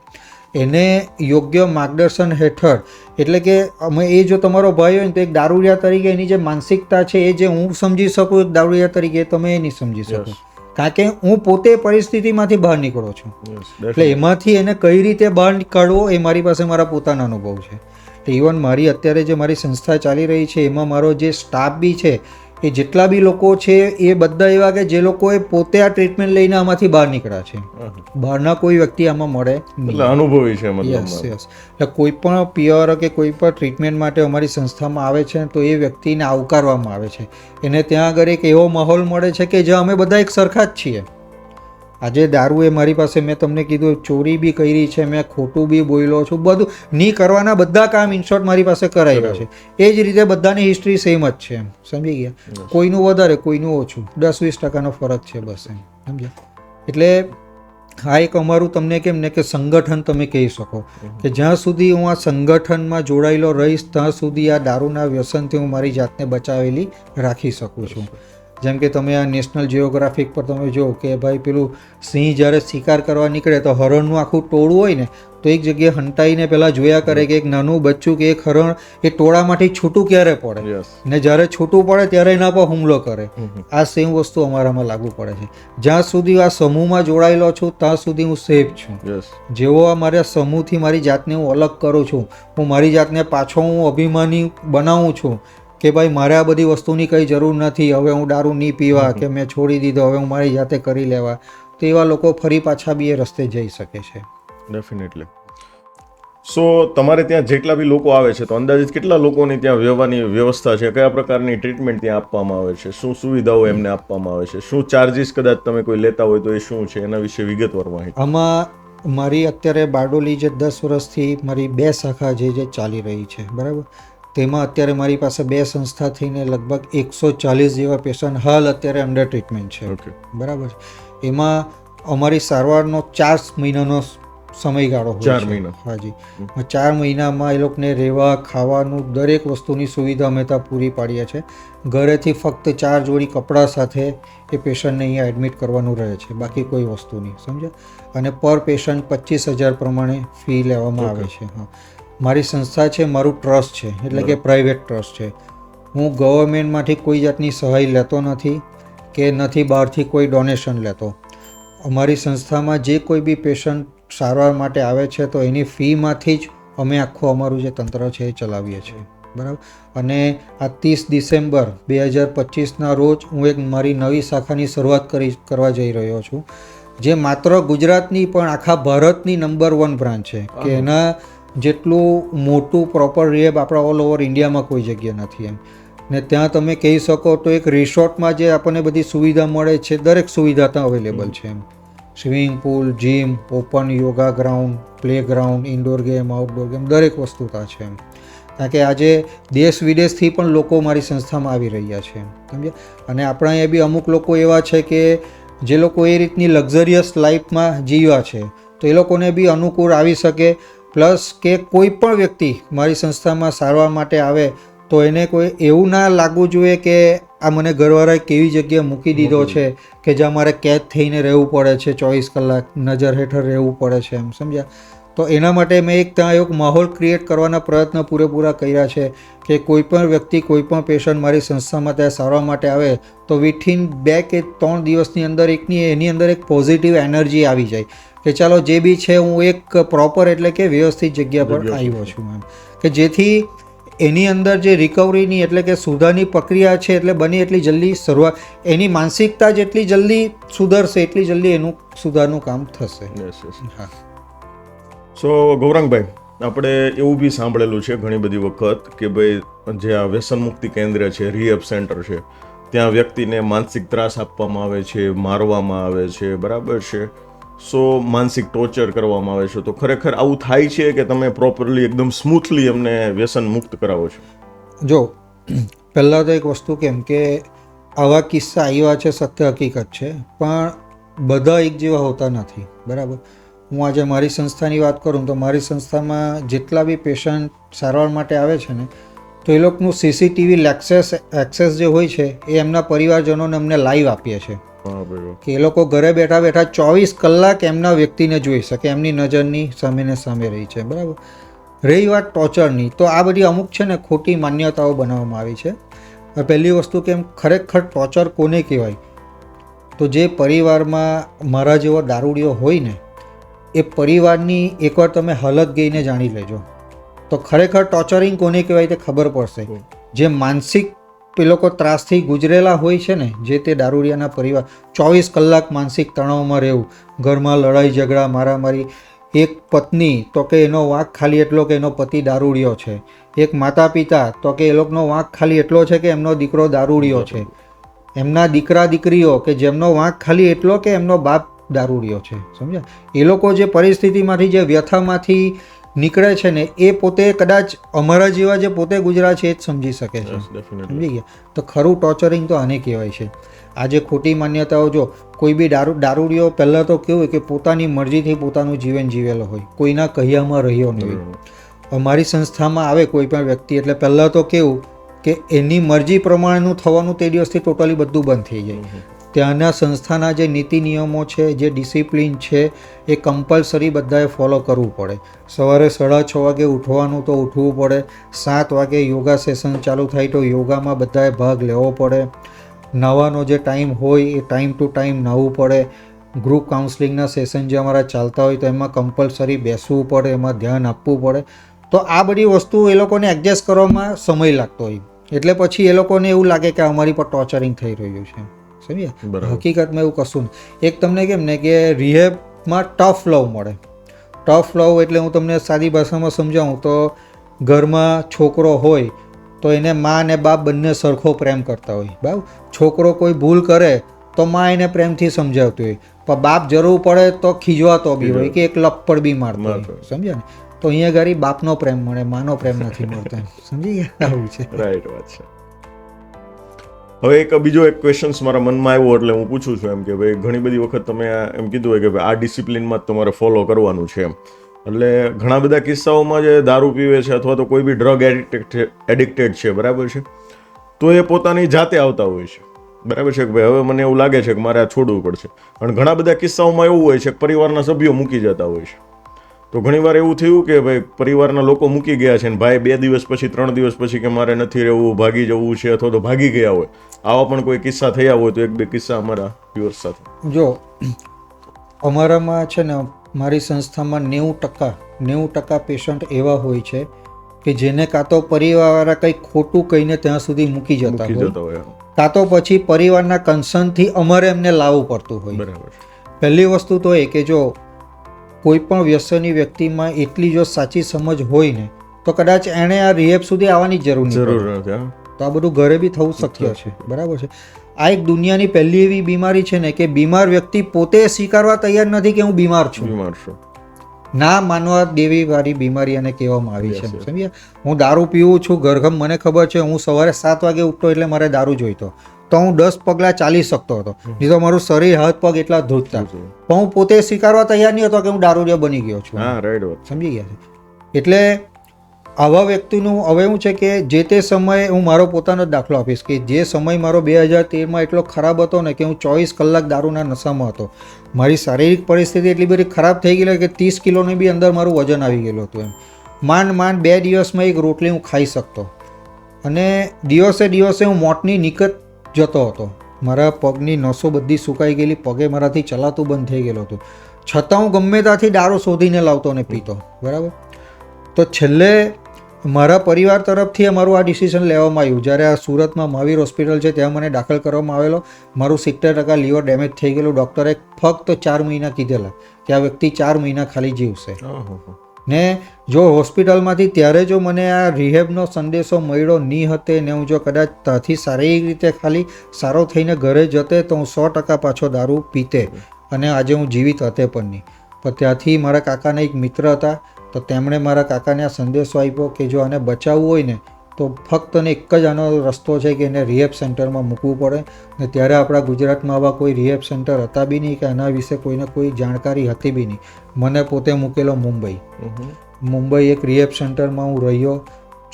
એને યોગ્ય માર્ગદર્શન હેઠળ, એટલે કે અમે એ જો તમારો ભાઈ હોય ને તો એક દારૂડિયા તરીકે એની જે માનસિકતા છે એ જે હું સમજી શકું એક દારૂડિયા તરીકે તમે એ નહીં સમજી શકો, કારણ કે હું પોતે પરિસ્થિતિમાંથી બહાર નીકળો છું. એટલે એમાંથી એને કઈ રીતે બહાર કાઢવો એ મારી પાસે મારા પોતાના અનુભવ છે. ઇવન મારી અત્યારે જે મારી સંસ્થા ચાલી રહી છે એમાં મારો જે સ્ટાફ બી છે એ જેટલા બી લોકો છે એ બધા એવા કે જે લોકોએ પોતે આ ટ્રીટમેન્ટ લઈને આમાંથી બહાર નીકળ્યા છે. બહારના કોઈ વ્યક્તિ આમાં મળે નહીં, અનુભવી છે. Yes yes. એટલે કોઈ પણ પીઆર કે કોઈ પણ ટ્રીટમેન્ટ માટે અમારી સંસ્થામાં આવે છે તો એ વ્યક્તિને આવકારવામાં આવે છે. એને ત્યાં આગળ એક એવો માહોલ મળે છે કે જ્યાં અમે બધા એક સરખા જ છીએ. આજે દારૂ એ મારી પાસે, મેં તમને કીધું, ચોરી બી કરી છે, મેં ખોટું બી બોલ્યો છું, બધું નહીં કરવાના બધા કામ ઇનશોર્ટ મારી પાસે કરાવ્યા છે. એ જ રીતે બધાની હિસ્ટ્રી સેમ જ છે, એમ સમજી ગયા? કોઈનું વધારે કોઈનું ઓછું, 10-20% ફરક છે, બસ, એમ સમજ્યા? એટલે આ એક અમારું તમને કેમ ને કે સંગઠન તમે કહી શકો કે જ્યાં સુધી હું આ સંગઠનમાં જોડાયેલો રહીશ ત્યાં સુધી આ દારૂના વ્યસનથી હું મારી જાતને બચાવેલી રાખી શકું છું. જેમ કે તમે આ નેશનલ જિયોગ્રાફિક પર તમે જો કે ભાઈ પેલું સિંહ જ્યારે શિકાર કરવા નીકળે તો હરણનું આખું ટોળું હોય ને તો એક જગ્યાએ હંટાઈને પહેલાં જોયા કરે કે એક નાનું બચ્ચું કે એક હરણ એ ટોળામાંથી છૂટું ક્યારે પડે, ને જ્યારે છૂટું પડે ત્યારે એના પર હુમલો કરે. આ સેમ વસ્તુ અમારામાં લાગુ પડે છે. જ્યાં સુધી આ સમૂહમાં જોડાયેલો છું ત્યાં સુધી હું સેફ છું. જેવો આ મારા સમૂહથી મારી જાતને હું અલગ કરું છું, હું મારી જાતને પાછો હું અભિમાની બનાવું છું કે ભાઈ મારે આ બધી વસ્તુની કંઈ જરૂર નથી, હવે હું દારૂ નહીં પીવા કે મેં છોડી દીધો, હવે હું મારી જાતે કરી લેવા, તો એવા લોકો ફરી પાછા બી એ રસ્તે જઈ શકે છે. ડેફિનેટલી. સો તમારે ત્યાં જેટલા બી લોકો આવે છે તો અંદાજિત કેટલા લોકોની ત્યાં વ્યવહારની વ્યવસ્થા છે? કયા પ્રકારની ટ્રીટમેન્ટ ત્યાં આપવામાં આવે છે? શું સુવિધાઓ એમને આપવામાં આવે છે? શું ચાર્જીસ કદાચ તમે કોઈ લેતા હોય તો એ શું છે? એના વિશે વિગતવાર માહિતી. આમાં મારી અત્યારે બારડોલી જે 10 વર્ષથી મારી 2 શાખા જે ચાલી રહી છે, બરાબર, તેમાં અત્યારે મારી પાસે 2 સંસ્થા થઈને લગભગ 140 જેવા પેશન્ટ હાલ અત્યારે અંડર ટ્રીટમેન્ટ છે, બરાબર. એમાં અમારી સારવારનો 4 મહિનાનો સમયગાળો હોય છે. 4 મહિના? હાજી. 4 મહિનામાં એ લોકોને રહેવા ખાવાનું દરેક વસ્તુની સુવિધા અમે ત્યાં પૂરી પાડીએ છીએ. ઘરેથી ફક્ત 4 જોડી કપડાં સાથે એ પેશન્ટને અહીંયા એડમિટ કરવાનું રહે છે, બાકી કોઈ વસ્તુ નહીં, સમજ્યા? અને પર પેશન્ટ 25,000 પ્રમાણે ફી લેવામાં આવે છે. હા, મારી સંસ્થા છે, મારું ટ્રસ્ટ છે, એટલે કે પ્રાઇવેટ ટ્રસ્ટ છે. હું ગવર્મેન્ટમાંથી કોઈ જાતની સહાય લેતો નથી કે નથી બહારથી કોઈ ડોનેશન લેતો. અમારી સંસ્થામાં જે કોઈ બી પેશન્ટ સારવાર માટે આવે છે તો એની ફીમાંથી જ અમે આખું અમારું જે તંત્ર છે એ ચલાવીએ છીએ, બરાબર. અને આ 30 ડિસેમ્બર 2025ના રોજ હું એક મારી નવી શાખાની શરૂઆત કરવા જઈ રહ્યો છું, જે માત્ર ગુજરાતની પણ આખા ભારતની નંબર 1 બ્રાન્ચ છે કે એના જેટલું મોટું પ્રોપર રિહેબ આપણા ઓલ ઓવર ઇન્ડિયામાં કોઈ જગ્યા નથી એમ. ને ત્યાં તમે કહી શકો તો એક રિસોર્ટમાં જે આપણને બધી સુવિધા મળે છે દરેક સુવિધા ત્યાં અવેલેબલ છે એમ. Swimming pool, gym, open yoga ground, play ground, indoor game, outdoor game, દરેક વસ્તુ ત્યાં છે એમ. કારણ કે આજે દેશ વિદેશથી પણ લોકો મારી સંસ્થામાં આવી રહ્યા છે એમ, સમજ્યા? અને આપણા અહીંયા બી અમુક લોકો એવા છે કે જે લોકો એ રીતની લક્ઝરિયસ લાઈફમાં જીવ્યા છે તો એ લોકોને બી અનુકૂળ આવી શકે. પ્લસ કે કોઈ પણ વ્યક્તિ મારી સંસ્થામાં સારવાર માટે આવે તો એને કોઈ એવું ના લાગવું જોઈએ કે આ મને ઘરવાળાએ કેવી જગ્યાએ મૂકી દીધો છે કે જ્યાં મારે કેદ થઈને રહેવું પડે છે, 24 કલાક નજર હેઠળ રહેવું પડે છે એમ, સમજ્યા? તો એના માટે મેં એક ત્યાં એક માહોલ ક્રિએટ કરવાના પ્રયત્ન પૂરેપૂરા કર્યા છે કે કોઈ પણ વ્યક્તિ, કોઈ પણ પેશન્ટ મારી સંસ્થામાં ત્યાં સારવાર માટે આવે તો વિથિન 2 કે 3 દિવસની અંદર એની અંદર એક પોઝિટિવ એનર્જી આવી જાય કે ચાલો જે બી છે હું એક પ્રોપર એટલે કે વ્યવસ્થિત જગ્યા પર આવ્યો છું એમ, કે જેથી એની અંદર જે રિકવરીની એટલે કે સુધારની પ્રક્રિયા છે એટલે બને એટલી જલ્દી શરૂઆત, એની માનસિકતા જેટલી જલ્દી સુધરશે એટલી જલ્દી એનું સુધારનું કામ થશે. હા. સો ગૌરાંગભાઈ, આપણે એવું બી સાંભળેલું છે ઘણી બધી વખત કે ભાઈ જે આ વ્યસન મુક્તિ કેન્દ્ર છે, રિહેબ સેન્ટર છે, ત્યાં વ્યક્તિને માનસિક ત્રાસ આપવામાં આવે છે, મારવામાં આવે છે, બરાબર છે, સો માનસિક ટોર્ચર કરવામાં આવે છે. તો ખરેખર આવું થાય છે કે તમે પ્રોપરલી એકદમ સ્મૂથલી એમને વ્યસન મુક્ત કરાવો છો? જો પહેલાં તો એક વસ્તુ કેમ કે આવા કિસ્સા આવ્યા છે, સત્ય હકીકત છે, પણ બધા એક જેવા હોતા નથી. બરાબર. હું આજે મારી સંસ્થાની વાત કરું તો મારી સંસ્થામાં જેટલા બી પેશન્ટ સારવાર માટે આવે છે ને, તો એ લોકોનું CCTV એક્સેસ જે હોય છે એ એમના પરિવારજનોને અમને લાઈવ આપીએ છીએ કે એ લોકો ઘરે બેઠા બેઠા 24 કલાક એમના વ્યક્તિને જોઈ શકે, એમની નજરની સામે ને સામે રહી છે. બરાબર. રહી વાત ટોર્ચરની, તો આ બધી અમુક છે ને ખોટી માન્યતાઓ બનાવવામાં આવી છે. પહેલી વસ્તુ કેમ ખરેખર ટોર્ચર કોને કહેવાય? તો જે પરિવારમાં મારા જેવો દારૂડિયો હોય ને એ પરિવારની એકવાર તમે હાલત ગઈને જાણી લેજો તો ખરેખર ટોર્ચરિંગ કોને કહેવાય તે ખબર પડશે. જે માનસિક એ લોકો ત્રાસથી ગુજરેલા હોય છે ને, જે તે દારૂડિયાના પરિવાર 24 કલાક માનસિક તણાવમાં રહેવું, ઘરમાં લડાઈ ઝઘડા મારામારી, એક પત્ની તો કે એનો વાંક ખાલી એટલો કે એનો પતિ દારૂડિયો છે, એક માતા પિતા તો કે એ લોકોનો વાંક ખાલી એટલો છે કે એમનો દીકરો દારૂડિયો છે, એમના દીકરા દીકરીઓ કે જેમનો વાંક ખાલી એટલો કે એમનો બાપ દારૂડિયો છે. સમજ્યા? એ લોકો જે પરિસ્થિતિમાંથી જે વ્યથામાંથી નીકળે છે ને એ પોતે કદાચ અમારા જેવા જે પોતે ગુજરાત છે એ જ સમજી શકે છે. સમજી ગયા? તો ખરું ટોર્ચરિંગ તો આને કહેવાય છે. આજે ખોટી માન્યતાઓ, જો કોઈ બી દારૂડિયો પહેલાં તો કેવું કે પોતાની મરજીથી પોતાનું જીવન જીવેલો હોય, કોઈના કહ્યામાં રહ્યો નહીં. અમારી સંસ્થામાં આવે કોઈ પણ વ્યક્તિ એટલે પહેલાં તો કેવું કે એની મરજી પ્રમાણેનું થવાનું તે દિવસથી ટોટલી બધું બંધ થઈ જાય. ત્યાંના સંસ્થાના જે નીતિ નિયમો છે, જે ડિસિપ્લિન છે એ કમ્પલસરી બધાએ ફોલો કરવું પડે. સવારે 6:30 વાગે ઉઠવાનું તો ઉઠવું પડે, 7 વાગે યોગા સેશન ચાલુ થાય તો યોગામાં બધાએ ભાગ લેવો પડે, નાહવાનો જે ટાઈમ હોય એ ટાઈમ ટુ ટાઈમ નાહવું પડે, ગ્રુપ કાઉન્સલિંગના સેશન જે અમારા ચાલતા હોય તો એમાં કમ્પલસરી બેસવું પડે, એમાં ધ્યાન આપવું પડે. તો આ બધી વસ્તુ એ લોકોને એડજસ્ટ કરવામાં સમય લાગતો હોય એટલે પછી એ લોકોને એવું લાગે કે અમારી પર ટોર્ચરિંગ થઈ રહ્યું છે. સમજ્યા? હકીકતમાં એવું કશું નહીં. એક તમને કેમ ને કે રિહેબમાં ટફ લવ મળે. ટફ લવ એટલે હું તમને સાદી ભાષામાં સમજાવું તો ઘરમાં છોકરો હોય તો એને મા અને બાપ બંને સરખો પ્રેમ કરતા હોય. બરાબર. છોકરો કોઈ ભૂલ કરે તો મા એને પ્રેમથી સમજાવતી હોય, પણ બાપ જરૂર પડે તો ખીજવાતો બી હોય કે એક લપડ બી મારતો હોય. સમજ્યા ને? તો અહીંયા ગાડી બાપનો પ્રેમ મળે, માનો પ્રેમ નથી મળતો. સમજી ગયા? આવું છે. રાઈટ વાત છે. હવે એક બીજો એક ક્વેશ્ચન્સ મારા મનમાં આવ્યો એટલે હું પૂછું છું એમ કે ભાઈ ઘણી બધી વખત તમે એમ કીધું હોય કે ભાઈ આ ડિસિપ્લિનમાં જ તમારે ફોલો કરવાનું છે એમ, એટલે ઘણા બધા કિસ્સાઓમાં જે દારૂ પીવે છે અથવા તો કોઈ બી ડ્રગ એડિક્ટેડ છે, બરાબર છે, તો એ પોતાની જાતે આવતા હોય છે. બરાબર છે કે ભાઈ હવે મને એવું લાગે છે કે મારે આ છોડવું પડશે. અને ઘણા બધા કિસ્સાઓમાં એવું હોય છે કે પરિવારના સભ્યો મૂકી જતા હોય છે. તો ઘણીવાર એવું થયું કે ભાઈ પરિવારના લોકો મૂકી ગયા છે ને ભાઈ 2 દિવસ પછી 3 દિવસ પછી કે મારે નથી રહેવું, ભાગી જવું છે, અથવા તો ભાગી ગયા હોય. આવા પણ કોઈ કિસ્સા થયા હોય તો 1-2 કિસ્સા અમારા વ્યુઅર્સ સાથે. જો અમારામાં છે ને મારી સંસ્થામાં 90% પેશન્ટ એવા હોય છે કે જેને કાં તો પરિવારવાળા કંઈક ખોટું કહીને ત્યાં સુધી મૂકી જતા હોય, કાં તો પછી પરિવારના કન્સર્નથી અમારે એમને લાવવું પડતું હોય. બરાબર. પહેલી વસ્તુ તો એ કે જો કોઈ પણ વ્યસની વ્યક્તિમાં એટલી જો સાચી સમજ હોય ને તો કદાચ એણે આ રિહેબ સુધી આવવાની જરૂર નથી. તો આ બધું ઘરે બી થવું શક્ય છે. બરાબર છે. આ એક દુનિયાની પહેલી એવી બીમારી છે ને કે બીમાર વ્યક્તિ પોતે સ્વીકારવા તૈયાર નથી કે હું બીમાર છું. ના માનવા દેવી વાળી બીમારી એને કહેવામાં આવી છે. સમજ્યા? હું દારૂ પીવું છું, ઘરઘમ મને ખબર છે, હું સવારે 7 વાગે ઉઠતો એટલે મારે દારૂ જોઈતો તો હું 10 પગલાં ચાલી શકતો હતો, નહીં તો મારું શરીર હાથ પગ એટલા ધ્રુજતા, પણ હું પોતે સ્વીકારવા તૈયાર નહીં હતો કે હું દારૂડિયો બની ગયો છું. સમજી ગયા છે? એટલે આવા વ્યક્તિનું હવે એવું છે કે જે તે સમયે હું મારો પોતાનો દાખલો આપીશ કે જે સમય મારો 2013માં એટલો ખરાબ હતો ને કે હું 24 કલાક દારૂના નશામાં હતો. મારી શારીરિક પરિસ્થિતિ એટલી બધી ખરાબ થઈ ગયેલી કે 30 કિલોની બી અંદર મારું વજન આવી ગયેલું હતું. એમ માંડ 2 દિવસમાં એક રોટલી હું ખાઈ શકતો અને દિવસે હું મોતની નિકટ જતો હતો. મારા પગની નસો બધી સુકાઈ ગયેલી, પગે મારાથી ચલાતું બંધ થઈ ગયેલું હતું, છતાં હું ગમે ત્યાંથી દારૂ શોધીને લાવતો અને પીતો. બરાબર. તો છેલ્લે મારા પરિવાર તરફથી અમારું આ ડિસિઝન લેવામાં આવ્યું જ્યારે આ સુરતમાં મહાવીર હોસ્પિટલ છે ત્યાં મને દાખલ કરવામાં આવેલો. મારું 70% લીવર ડેમેજ થઈ ગયેલું. ડૉક્ટરે ફક્ત 4 મહિના કીધેલા કે આ વ્યક્તિ 4 મહિના ખાલી જીવશે. ને જો હોસ્પિટલમાંથી ત્યારે જો મને આ રિહેબનો સંદેશો મળ્યો નહીં હતે ને હું જો કદાચ ત્યાંથી શારીરિક રીતે ખાલી સારો થઈને ઘરે જતે તો હું 100% પાછો દારૂ પીતે અને આજે હું જીવિત હતે પણ નહીં. પણ ત્યાંથી મારા કાકાના એક મિત્ર હતા તો તેમણે મારા કાકાને આ સંદેશો આપ્યો કે જો આને બચાવવું હોય ને તો ફક્ત ને એક જ આનો રસ્તો છે કે એને રિહેબ સેન્ટરમાં મૂકવું પડે. ને ત્યારે આપણા ગુજરાતમાં આવા કોઈ રિહેબ સેન્ટર હતા બી નહીં કે એના વિશે કોઈને કોઈ જાણકારી હતી બી નહીં. મને પોતે મૂકેલો મુંબઈ એક રિહેબ સેન્ટરમાં હું રહ્યો.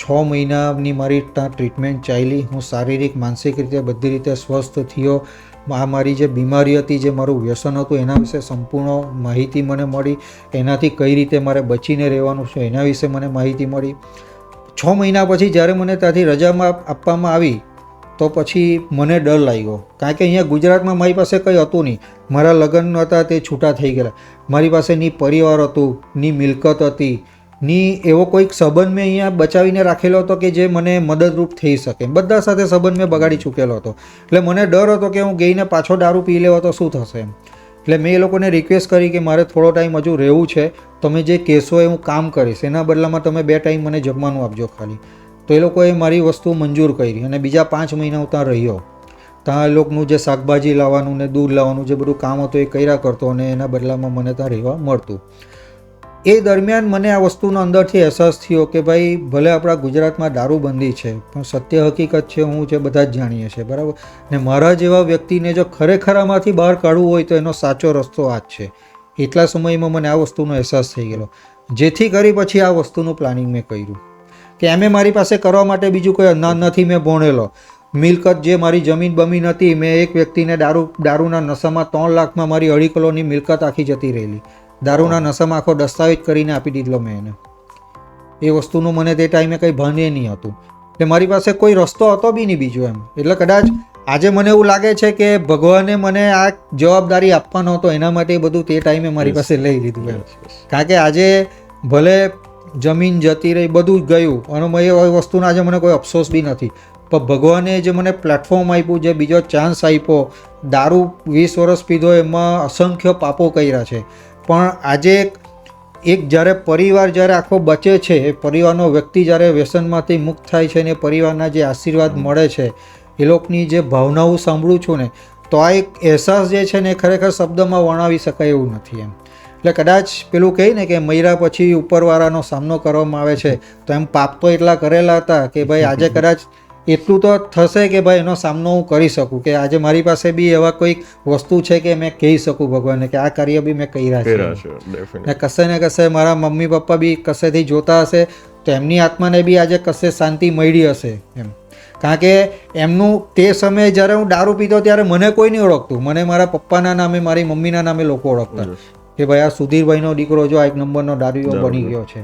6 મહિનાની મારી ત્યાં ટ્રીટમેન્ટ ચાલી. હું શારીરિક માનસિક રીતે બધી રીતે સ્વસ્થ થયો. આ મારી જે બીમારી હતી, જે મારું વ્યસન હતું એના વિશે સંપૂર્ણ માહિતી મને મળી. એનાથી કઈ રીતે મારે બચીને રહેવાનું છે એના વિશે મને માહિતી મળી. 6 મહિના પછી જ્યારે મને ત્યાંથી રજામાં આપવામાં આવી તો પછી મને ડર લાગ્યો, કારણ કે અહીંયા ગુજરાતમાં મારી પાસે કંઈ હતું નહીં. મારા લગ્ન હતા તે છૂટા થઈ ગયેલા. મારી પાસે ની પરિવાર હતું, ની મિલકત હતી, ની એવો કોઈક સંબંધ મેં અહીંયા બચાવીને રાખેલો હતો કે જે મને મદદરૂપ થઈ શકે. બધા સાથે સંબંધ મેં બગાડી ચૂકેલો હતો. એટલે મને ડર હતો કે હું ગઈને પાછો દારૂ પી લેવા તો શું થશે એમ. એટલે મેં એ લોકોને રિક્વેસ્ટ કરી કે મારે થોડો ટાઈમ હજુ રહેવું છે, તમે જે કહેશો એ હું કામ કરીશ, એના બદલામાં તમે 2 ટાઈમ મને જમવાનું આપજો ખાલી. તો એ લોકોએ મારી વસ્તુ મંજૂર કરી અને બીજા 5 મહિના હું ત્યાં રહ્યો. ત્યાં એ લોકોનું જે શાકભાજી લાવવાનું ને દૂધ લાવવાનું જે બધું કામ હતું એ કર્યા કરતો અને એના બદલામાં મને ત્યાં રહેવા મળતું. એ દરમિયાન મને આ વસ્તુનો અંદરથી અહેસાસ થયો કે ભાઈ ભલે આપણા ગુજરાતમાં દારૂબંધી છે પણ સત્ય હકીકત છે હું છે બધા જ જાણીએ છીએ, બરાબર. ને મારા જેવા વ્યક્તિને જો ખરેખર આમાંથી બહાર કાઢવું હોય તો એનો સાચો રસ્તો આ જ છે. એટલા સમયમાં મને આ વસ્તુનો અહેસાસ થઈ ગયેલો, જેથી કરી પછી આ વસ્તુનું પ્લાનિંગ મેં કર્યું કે એમ મારી પાસે કરવા માટે બીજું કોઈ નથી. મેં ભણેલો મિલકત જે મારી જમીન બમીન હતી, મેં એક વ્યક્તિને દારૂના નશામાં 3 લાખમાં મારી 2.5 કિલોની મિલકત આખી જતી રહેલી. દારૂના નશામાં આખો દસ્તાવેજ કરીને આપી દીધલો મેં એને. એ વસ્તુનું મને તે ટાઈમે કંઈ ભાને નહીં હતું. એટલે મારી પાસે કોઈ રસ્તો હતો બી નહીં બીજો એમ. એટલે કદાચ આજે મને એવું લાગે છે કે ભગવાને મને આ જવાબદારી આપવાનો હતો એના માટે બધું તે ટાઈમે મારી પાસે લઈ લીધું એમ. કારણ કે આજે ભલે જમીન જતી રહી, બધું જ ગયું અને એ વસ્તુનો આજે મને કોઈ અફસોસ બી નથી. પણ ભગવાને જે મને પ્લેટફોર્મ આપ્યું, જે બીજો ચાન્સ આપ્યો, દારૂ 20 વર્ષ પીધો એમાં અસંખ્ય પાપો કર્યા છે. પણ આજે એક જ્યારે પરિવાર જ્યારે આખો બચે છે, એ પરિવારનો વ્યક્તિ જ્યારે વ્યસનમાંથી મુક્ત થાય છે ને પરિવારના જે આશીર્વાદ મળે છે, એ લોકોની જે ભાવનાઓ સાંભળું છું ને તો આ એક અહેસાસ જે છે ને એ ખરેખર શબ્દમાં વર્ણવી શકાય એવું નથી એમ. એટલે કદાચ પેલું કહે ને કે મર્યા પછી ઉપરવાળાનો સામનો કરવામાં આવે છે, તો એમ પાપ તો એટલા કરેલા હતા કે ભાઈ આજે કદાચ એટલું તો થશે કે ભાઈ એનો સામનો હું કરી શકું, કે આજે મારી પાસે બી એવા કોઈક વસ્તુ છે કે મેં કહી શકું ભગવાનને કે આ કાર્ય બી મેં કર્યા છે. ને કશે ને કશે મારા મમ્મી પપ્પા બી કશેથી જોતા હશે તો એમની આત્માને બી આજે કશે શાંતિ મળી હશે એમ. કારણ કે એમનું તે સમયે જ્યારે હું દારૂ પીતો ત્યારે મને કોઈ નહીં ઓળખતું. મને મારા પપ્પાના નામે, મારી મમ્મીના નામે લોકો ઓળખતા કે ભાઈ આ સુધીરભાઈનો દીકરો જો આ 1 નંબરનો દારૂડિયો બની ગયો છે,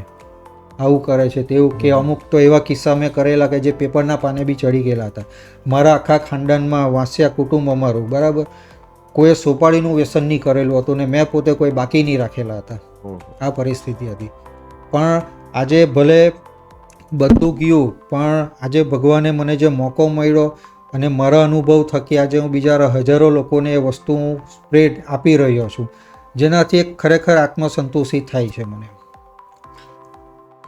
આવું કરે છે તેવું. કે અમુક તો એવા કિસ્સા મેં કરેલા કે જે પેપરના પાને બી ચડી ગયેલા હતા. મારા આખા ખાનદાનમાં વાંસ્યા કુટુંબ અમારું, બરાબર, કોઈએ સોપારીનું વ્યસન નહીં કરેલું હતું ને મેં પોતે કોઈ બાકી નહીં રાખેલા હતા. આ પરિસ્થિતિ હતી. પણ આજે ભલે બધું ગયું પણ આજે ભગવાને મને જે મોકો મળ્યો અને મારા અનુભવ થકી આજે હું બીજા હજારો લોકોને એ વસ્તુ હું સ્પ્રેડ આપી રહ્યો છું, જેનાથી એક ખરેખર આત્મસંતુષ્ટિ થાય છે મને.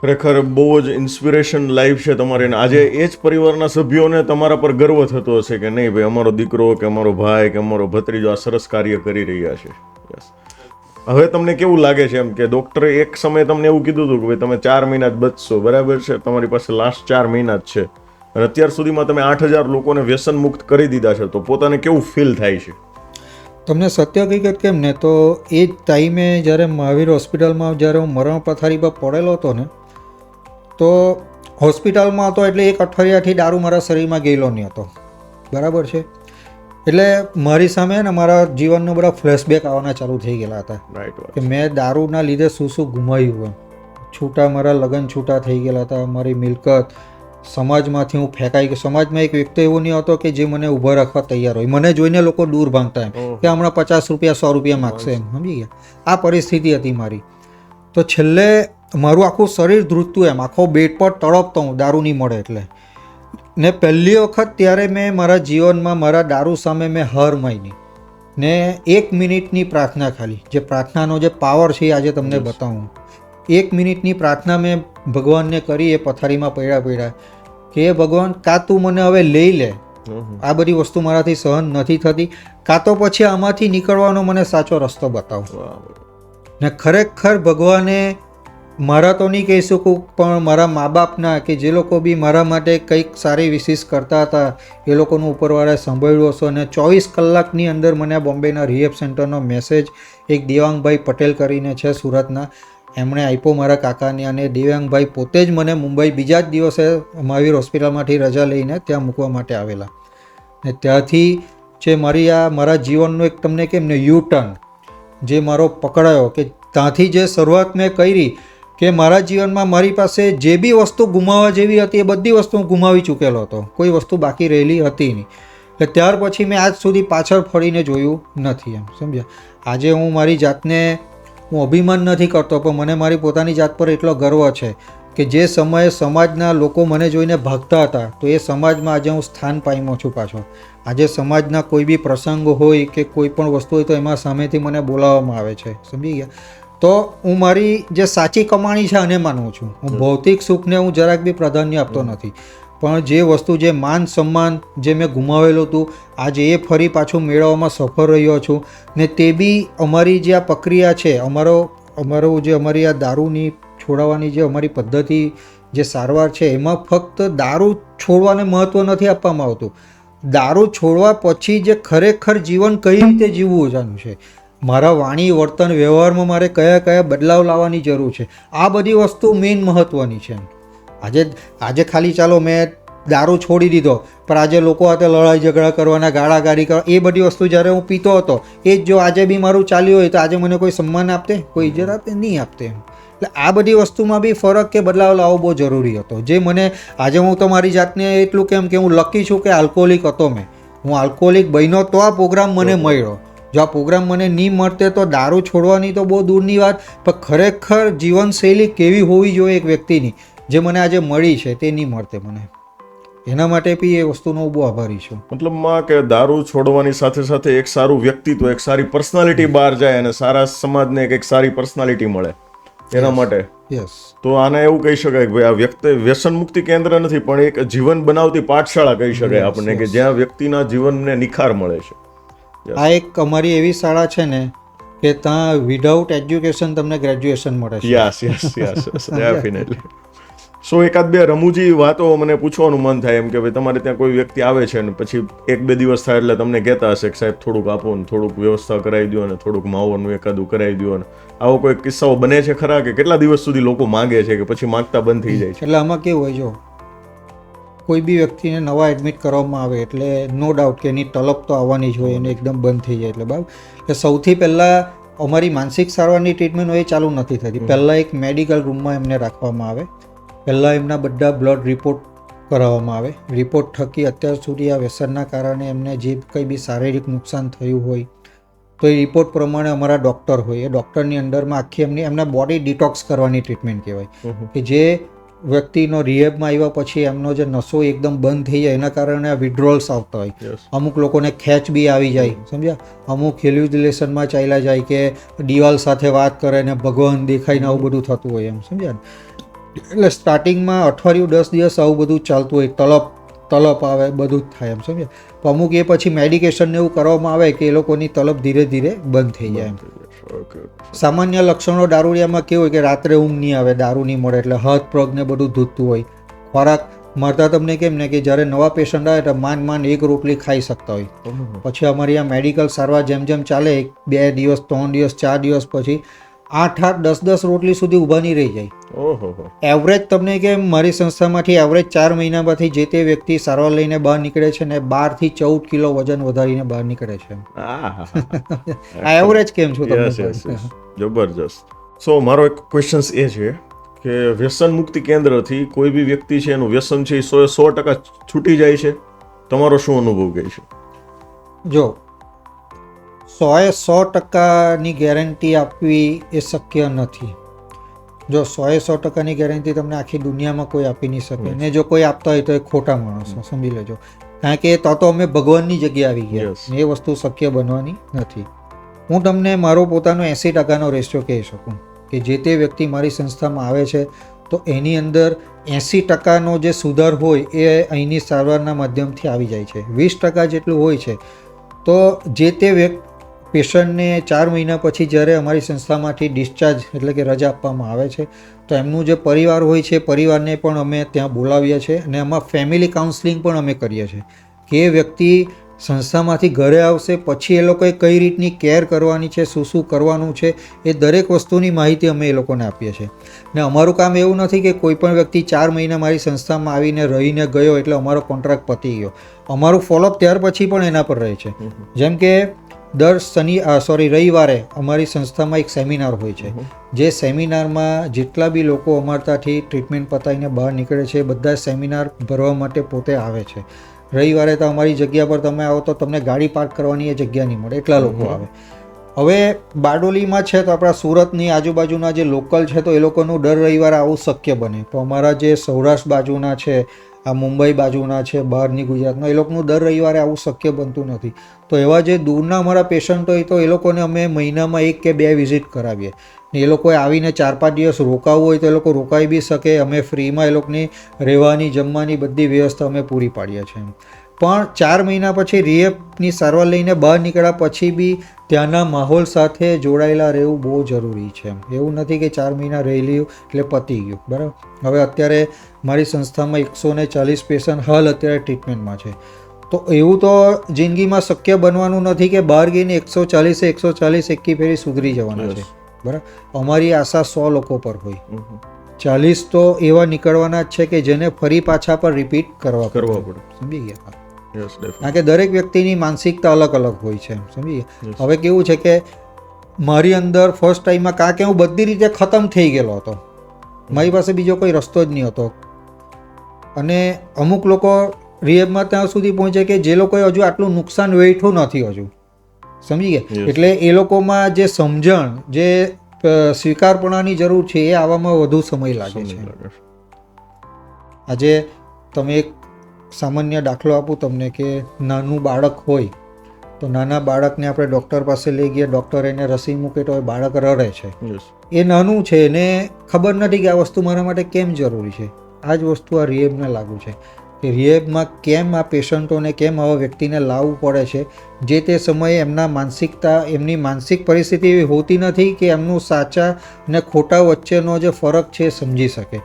ખરેખર બહુ જ ઇન્સ્પિરેશન લાઈફ છે તમારી. આજે એ જ પરિવારના સભ્યોને તમારા પર ગર્વ થતો હશે કે નહીં ભાઈ અમારો દીકરો કે અમારો ભાઈ કે અમારો ભત્રીજો આ સરસ કાર્ય કરી રહ્યા છે. હવે તમને કેવું લાગે છે એમ કે ડૉક્ટરે એક સમયે તમને એવું કીધું હતું કે ભાઈ તમે 4 મહિના જ બચશો, બરાબર છે, તમારી પાસે લાસ્ટ 4 મહિના જ છે અને અત્યાર સુધીમાં તમે 8000 લોકોને વ્યસન મુક્ત કરી દીધા છે, તો પોતાને કેવું ફીલ થાય છે? તમને સત્ય હકીકત કેમ ને તો એ જ ટાઈમે જ્યારે મહાવીર હોસ્પિટલમાં જ્યારે હું મરણ પથારી પર પડેલો હતો ને તો હોસ્પિટલમાં હતો એટલે 1 અઠવાડિયાથી દારૂ મારા શરીરમાં ગયેલો નહીં હતો, બરાબર છે. એટલે મારી સામે ને મારા જીવનનો બધા ફ્લેશબેક આવવાના ચાલુ થઈ ગયેલા હતા કે મેં દારૂના લીધે શું શું ગુમાવ્યું એમ. છૂટા મારા લગ્ન છૂટા થઈ ગયેલા હતા, મારી મિલકત, સમાજમાંથી હું ફેંકાઈ ગયો. સમાજમાં એક વ્યક્તિ એવો નહીં હતો કે જે મને ઊભા રાખવા તૈયાર હોય. મને જોઈને લોકો દૂર ભાગતા એમ કે હમણાં 50 રૂપિયા 100 રૂપિયા માગશે એમ, સમજી ગયા. આ પરિસ્થિતિ હતી મારી. તો છેલ્લે મારું આખું શરીર ધ્રુજતું એમ, આખો બેડ પર તડપતો હું દારૂ નહીં મળે એટલે. ને પહેલી વખત ત્યારે મેં મારા જીવનમાં મારા દારૂ સામે મેં હાર માની ને 1 મિનિટની પ્રાર્થના, ખાલી જે પ્રાર્થનાનો જે પાવર છે એ આજે તમને બતાવું. 1 મિનિટની પ્રાર્થના મેં ભગવાનને કરી એ પથારીમાં પડ્યા કે ભગવાન, કાં તું મને હવે લઈ લે, આ બધી વસ્તુ મારાથી સહન નથી થતી, કાં તો પછી આમાંથી નીકળવાનો મને સાચો રસ્તો બતાવો. ને ખરેખર ભગવાને, મારા તો નહીં કહી શકું પણ મારા મા બાપના, કે જે લોકો બી મારા માટે કંઈક સારી વિશેષ કરતા હતા એ લોકોનું ઉપરવાળાએ સાંભળ્યું હશે. અને 24 કલાકની અંદર મને આ બોમ્બેના રિહેબ સેન્ટરનો મેસેજ એક દેવાંગભાઈ પટેલ કરીને છે સુરતના, એમણે આપ્યો મારા કાકાને. અને દેવાંગભાઈ પોતે જ મને મુંબઈ બીજા જ દિવસે મહાવીર હોસ્પિટલમાંથી રજા લઈને ત્યાં મૂકવા માટે આવેલા. ને ત્યાંથી જે મારા જીવનનો એક તમને કેમ ને યુ-ટર્ન જે મારો પકડાયો, કે ત્યાંથી જે શરૂઆત મેં કરી કે મારા જીવનમાં મારી પાસે જે બી વસ્તુ ગુમાવવા જેવી હતી એ બધી વસ્તુ હું ગુમાવી ચૂકેલો હતો, કોઈ વસ્તુ બાકી રહેલી હતી નહીં. એટલે ત્યાર પછી મેં આજ સુધી પાછળ ફરીને જોયું નથી એમ, સમજ્યા. આજે હું મારી જાતને હું અભિમાન નથી કરતો, પણ મને મારી પોતાની જાત પર એટલો ગર્વ છે કે જે સમયે સમાજના લોકો મને જોઈને ભાગતા હતા તો એ સમાજમાં આજે હું સ્થાન પામ્યો છું પાછો. આજે સમાજના કોઈ બી પ્રસંગ હોય કે કોઈ પણ વસ્તુ હોય તો એમાં સામેથી મને બોલાવવામાં આવે છે, સમજી ગયા. તો હું મારી જે સાચી કમાણી છે અને માનું છું. હું ભૌતિક સુખને હું જરાક બી પ્રાધાન્ય આપતો નથી, પણ જે વસ્તુ, જે માન સન્માન જે મેં ગુમાવેલું હતું, આજે એ ફરી પાછું મેળવવામાં સફળ રહ્યો છું. ને તે બી અમારી જે આ પ્રક્રિયા છે, અમારું જે અમારી આ દારૂની છોડાવવાની જે અમારી પદ્ધતિ, જે સારવાર છે, એમાં ફક્ત દારૂ છોડવાને મહત્ત્વ નથી આપવામાં આવતું. દારૂ છોડવા પછી જે ખરેખર જીવન કઈ રીતે જીવવું છે, મારા વાણી, વર્તન, વ્યવહારમાં મારે કયા કયા બદલાવ લાવવાની જરૂર છે, આ બધી વસ્તુ મેઇન મહત્ત્વની છે. આજે ખાલી ચાલો મેં દારૂ છોડી દીધો, પણ આજે લોકો સાથે લડાઈ ઝઘડા કરવાના, ગાળાગાળી કરવા, એ બધી વસ્તુ જ્યારે હું પીતો હતો એ જ જો આજે બી મારું ચાલ્યું હોય તો આજે મને કોઈ સન્માન આપતે, કોઈ ઇજ્જત આપતે? નહીં આપતે. એટલે આ બધી વસ્તુમાં બી ફરક કે બદલાવ લાવવો બહુ જરૂરી હતો. જે મને આજે હું તો મારી જાતને એટલું કેમ કે હું લકી છું કે આલ્કોહોલિક હતો મેં, હું આલ્કોહોલિક બન્યો તો આ પ્રોગ્રામ મને મળ્યો. જો આ પ્રોગ્રામ મને નહીં મળતે તો દારૂ છોડવાની તો બહુ દૂરની વાત, પણ ખરેખર જીવનશૈલી કેવી હોવી જોઈએ એક વ્યક્તિની, જે મને આજે મળી છે તે નહીં મળતે મને. એના માટે બી એ વસ્તુનો બહુ આભારી છું. મતલબમાં કે દારૂ છોડવાની સાથે સાથે એક સારું વ્યક્તિત્વ, એક સારી પર્સનાલિટી બહાર જાય અને સારા સમાજને એક સારી પર્સનાલિટી મળે એના માટે. યસ. તો આને એવું કહી શકાય કે ભાઈ આ વ્યસન મુક્તિ કેન્દ્ર નથી પણ એક જીવન બનાવતી પાઠશાળા કહી શકાય આપણને, કે જ્યાં વ્યક્તિના જીવનને નિખાર મળે છે. આ એક અમારી એવી શાળા છે ને કે ત્યાં વિધાઉટ એજ્યુકેશન તમને ગ્રેજ્યુએશન મળે છે. Yes definitely. સો એકાદ બે રમૂજી વાતો મને પૂછવાનું મન થાય એમ કે ભાઈ તમારે ત્યાં કોઈ વ્યક્તિ આવે છે ને પછી 1-2 દિવસ થાય એટલે તમને કહેતા હશે કે સાહેબ થોડુંક આપો ને થોડુંક વ્યવસ્થા કરાવી દો અને થોડુંક માવવાનું એકાદું કરાવી દો. અને આવો કોઈ કિસ્સાઓ બને છે ખરા કે કેટલા દિવસ સુધી લોકો માંગે છે કે પછી માંગતા બંધ થઈ જાય છે? એટલે આમાં કેવું હોય, જો કોઈ બી વ્યક્તિને નવા એડમિટ કરવામાં આવે એટલે નો ડાઉટ કે એની તલબ તો આવવાની જ હોય, એને એકદમ બંધ થઈ જાય. એટલે બરાબર, એટલે સૌથી પહેલાં અમારી માનસિક સારવારની ટ્રીટમેન્ટ એ ચાલુ નથી થતી. પહેલાં એક મેડિકલ રૂમમાં એમને રાખવામાં આવે, પહેલાં એમના બધા બ્લડ રિપોર્ટ કરાવવામાં આવે. રિપોર્ટ થકી અત્યાર સુધી આ વ્યસનના કારણે એમને જે કંઈ બી શારીરિક નુકસાન થયું હોય તો એ રિપોર્ટ પ્રમાણે અમારા ડૉક્ટર હોય, એ ડૉક્ટરની અંદરમાં આખી એમના બોડી ડિટોક્સ કરવાની ટ્રીટમેન્ટ કહેવાય. કે જે વ્યક્તિનો રિહેબમાં આવ્યા પછી એમનો જે નસો એકદમ બંધ થઈ જાય, એના કારણે આ વિડ્રોલ્સ આવતા હોય. અમુક લોકોને ખેંચ બી આવી જાય, સમજ્યા. અમુક હેલ્યુસિનેશનમાં ચાલ્યા જાય કે દિવાલ સાથે વાત કરે ને ભગવાન દેખાઈને આવું બધું થતું હોય એમ, સમજ્યા. એટલે સ્ટાર્ટિંગમાં અઠવાડિયું 10 દિવસ આવું બધું ચાલતું હોય, તલપ આવે, બધું જ થાય એમ, સમજ્યા. તો અમુક એ પછી મેડિકેશન એવું કરવામાં આવે કે એ લોકોની તલપ ધીરે ધીરે બંધ થઈ જાય એમ. સામાન્ય લક્ષણો દારૂડિયામાં કેવું હોય કે રાત્રે ઊંઘ નહીં આવે, દારૂ નહીં મળે એટલે હાથ પગ ને બધું ધૂતતું હોય. ખોરાક મળતા તમને કેમ ને કે જ્યારે નવા પેશન્ટ આવે તો માંડ 1 રોટલી ખાઈ શકતા હોય. પછી અમારી આ મેડિકલ સારવાર જેમ જેમ ચાલે, 2 દિવસ 3 દિવસ 4 દિવસ પછી 8-8 10-10 રોટલી સુધી ઊભા નહીં રહી જાય. એવરેજ તમને કે મારી સંસ્થામાંથી એવરેજ 4 મહિનામાંથી જે તે વ્યક્તિ સારવાર લઈને બહાર નીકળે છે ને 12 થી 14 કિલો વજન વધારીને બહાર નીકળે છે. આ એવરેજ કેમ છું તમને? જબરજસ્ત. સો મારો એક ક્વેશ્ચન એ છે કે વ્યસન મુક્તિ કેન્દ્રથી કોઈ બી વ્યક્તિ છે એનું વ્યસન છે એ 100% છૂટી જાય છે, તમારો શું અનુભવ કહે છે? જો 100% ગેરંટી આપવી એ શક્ય નથી, જો 100% ગેરંટી તમને આખી દુનિયામાં કોઈ આપી નહીં શકે, ને જો કોઈ આપતા હોય તો એ ખોટા માણસો, સમજી લેજો. કારણ કે તો અમે ભગવાનની જગ્યાએ આવી ગયા, Yes. ને એ વસ્તુ શક્ય બનવાની નથી. હું તમને મારો પોતાનો 80%નો રેશિયો કહી શકું કે જે તે વ્યક્તિ મારી સંસ્થામાં આવે છે તો એની અંદર 80%નો જે સુધાર હોય એ અહીંની સારવારના માધ્યમથી આવી જાય છે. 20% જેટલું હોય છે તો જે તે પેશન્ટને 4 મહિના પછી જ્યારે અમારી સંસ્થામાંથી ડિસ્ચાર્જ એટલે કે રજા આપવામાં આવે છે તો એમનું જે પરિવાર હોય છે પરિવારને પણ અમે ત્યાં બોલાવીએ છીએ, અને એમાં ફેમિલી કાઉન્સલિંગ પણ અમે કરીએ છીએ કે એ વ્યક્તિ સંસ્થામાંથી ઘરે આવશે પછી એ લોકોએ કઈ રીતની કેર કરવાની છે, શું શું કરવાનું છે, એ દરેક વસ્તુની માહિતી અમે એ લોકોને આપીએ છીએ. ને અમારું કામ એવું નથી કે કોઈ પણ વ્યક્તિ 4 મહિના મારી સંસ્થામાં આવીને રહીને ગયો એટલે અમારો કોન્ટ્રાક્ટ પતી ગયો. અમારું ફોલોઅપ ત્યાર પછી પણ એના પર રહે છે. જેમ કે દર રવિવારે અમારી સંસ્થામાં એક સેમિનાર હોય છે, જે સેમિનારમાં જેટલા બી લોકો અમારા ત્યાંથી ટ્રીટમેન્ટ પતાવીને બહાર નીકળે છે બધા સેમિનાર ભરવા માટે પોતે આવે છે. રવિવારે તો અમારી જગ્યા પર તમે આવો તો તમને ગાડી પાર્ક કરવાની એ જગ્યા નહીં મળે, એટલા લોકો આવે. હવે બારડોલીમાં છે તો આપણા સુરતની આજુબાજુના જે લોકલ છે તો એ લોકોનું દર રવિવારે આવું શક્ય બને, તો અમારા જે સૌરાષ્ટ્ર બાજુના છે, આ મુંબઈ બાજુના છે, બહારની ગુજરાતના, એ લોકોનું દર રવિવારે આવું શક્ય બનતું નથી. તો એવા જે દૂરના અમારા પેશન્ટ હોય તો એ લોકોને અમે મહિનામાં 1 કે 2 વિઝિટ કરાવીએ. ને એ લોકોએ આવીને 4-5 દિવસ રોકાવવું હોય તો એ લોકો રોકાઈ બી શકે. અમે ફ્રીમાં એ લોકોની રહેવાની જમવાની બધી વ્યવસ્થા અમે પૂરી પાડીએ છીએ. પણ 4 મહિના પછી રિહેબની સારવાર લઈને બહાર નીકળ્યા પછી બી ત્યાંના માહોલ સાથે જોડાયેલા રહેવું બહુ જરૂરી છે. એવું નથી કે 4 મહિના રહી લ્યું એટલે પતી ગયું, બરાબર. હવે અત્યારે મારી સંસ્થામાં 140 પેશન્ટ હાલ અત્યારે ટ્રીટમેન્ટમાં છે. તો એવું તો જિંદગીમાં શક્ય બનવાનું નથી કે બહાર ગઈને 140 એકી ફેરી સુધરી જવાના છે, બરાબર. અમારી આશા 100 લોકો પર હોય, 40 તો એવા નીકળવાના જ છે કે જેને ફરી પાછા પર રિપીટ કરવા પડે, સમજી ગયા. કારણ કે દરેક વ્યક્તિની માનસિકતા અલગ અલગ હોય છે, સમજી ગયા. હવે કેવું છે કે મારી અંદર ફર્સ્ટ ટાઈમમાં કારણ કે હું બધી રીતે ખતમ થઈ ગયેલો હતો, મારી પાસે બીજો કોઈ રસ્તો જ નહીં હતો. અને અમુક લોકો રિહેબમાં ત્યાં સુધી પહોંચે કે જે લોકોએ હજુ આટલું નુકસાન વેઠવું નથી હજુ, સમજી ગયા. એટલે એ લોકોમાં જે સમજણ, જે સ્વીકારપણાની જરૂર છે એ આવવામાં વધુ સમય લાગે છે. આજે તમે એક સામાન્ય દાખલો આપું તમને કે નાનું બાળક હોય તો નાના બાળકને આપણે ડૉક્ટર પાસે લઈ ગયા, ડૉક્ટર એને રસી મૂકે તો એ બાળક રડે છે. એ નાનું છે, એને ખબર નથી કે આ વસ્તુ મારા માટે કેમ જરૂરી છે. આ જ વસ્તુ આ રિહેબને લાગુ છે કે રિહેબમાં કેમ આ પેશન્ટોને, કેમ આવા વ્યક્તિને લાવવું પડે છે જે તે સમયે એમના માનસિકતા, એમની માનસિક પરિસ્થિતિ એવી હોતી નથી કે એમનું સાચા અને ખોટા વચ્ચેનો જે ફરક છે એ સમજી શકે,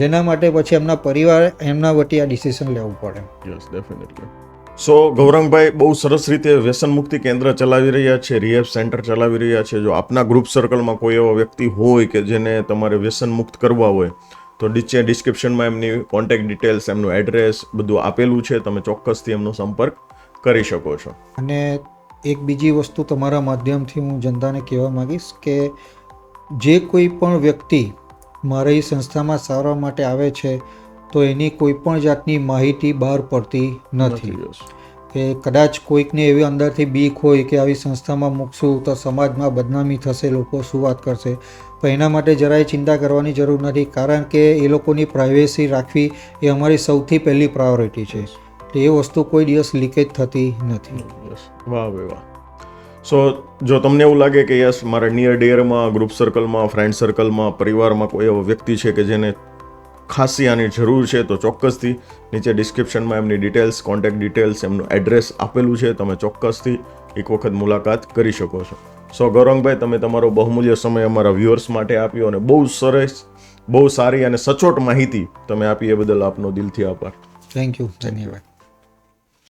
જેના માટે પછી એમના પરિવાર એમના વતી આ ડિસિઝન લેવું પડે. Yes, definitely. સો ગૌરંગભાઈ બહુ સરસ રીતે વ્યસન મુક્તિ કેન્દ્ર ચલાવી રહ્યા છે, રિહેબ સેન્ટર ચલાવી રહ્યા છે. જો આપના ગ્રુપ સર્કલમાં કોઈ એવો વ્યક્તિ હોય કે જેને તમારે વ્યસન મુક્ત કરવા હોય તો નીચે ડિસ્ક્રિપ્શનમાં એમની કોન્ટેક્ટ ડિટેલ્સ, એમનું એડ્રેસ બધું આપેલું છે, તમે ચોક્કસથી એમનો સંપર્ક કરી શકો છો. અને એક બીજી વસ્તુ તમારા માધ્યમથી હું જનતાને કહેવા માગીશ કે જે કોઈ પણ વ્યક્તિ મારી સંસ્થામાં સારવાર માટે આવે છે તો એની કોઈ પણ જાતની માહિતી બહાર પડતી નથી. કે કદાચ કોઈકને એવી અંદરથી બીક હોય કે આવી સંસ્થામાં મૂકશું તો સમાજમાં બદનામી થશે, લોકો શું વાત કરશે, પણ એના માટે જરાય ચિંતા કરવાની જરૂર નથી. કારણ કે એ લોકોની પ્રાઇવેસી રાખવી એ અમારી સૌથી પહેલી પ્રાયોરિટી છે. એ વસ્તુ કોઈ દિવસ લીકેજ થતી નથી. વાહ ભાઈ વાહ. સો જો તમને એવું લાગે કે યસ મારા નિયર ડિયરમાં, ગ્રુપ સર્કલમાં, ફ્રેન્ડ સર્કલમાં, પરિવારમાં કોઈ એવો વ્યક્તિ છે કે જેને ખાસી આની જરૂર છે તો ચોક્કસથી નીચે ડિસ્ક્રિપ્શનમાં એમની ડિટેલ્સ, કોન્ટેક્ટ ડિટેલ્સ, એમનું એડ્રેસ આપેલું છે, તમે ચોક્કસથી એક વખત મુલાકાત કરી શકો છો. સો ગૌરંગભાઈ, તમે તમારો બહુમૂલ્ય સમય અમારા વ્યુઅર્સ માટે આપ્યો અને બહુ સરસ, બહુ સારી અને સચોટ માહિતી તમે આપી, એ બદલ આપનો દિલથી આભાર. થેન્ક યુ, ધન્યવાદ.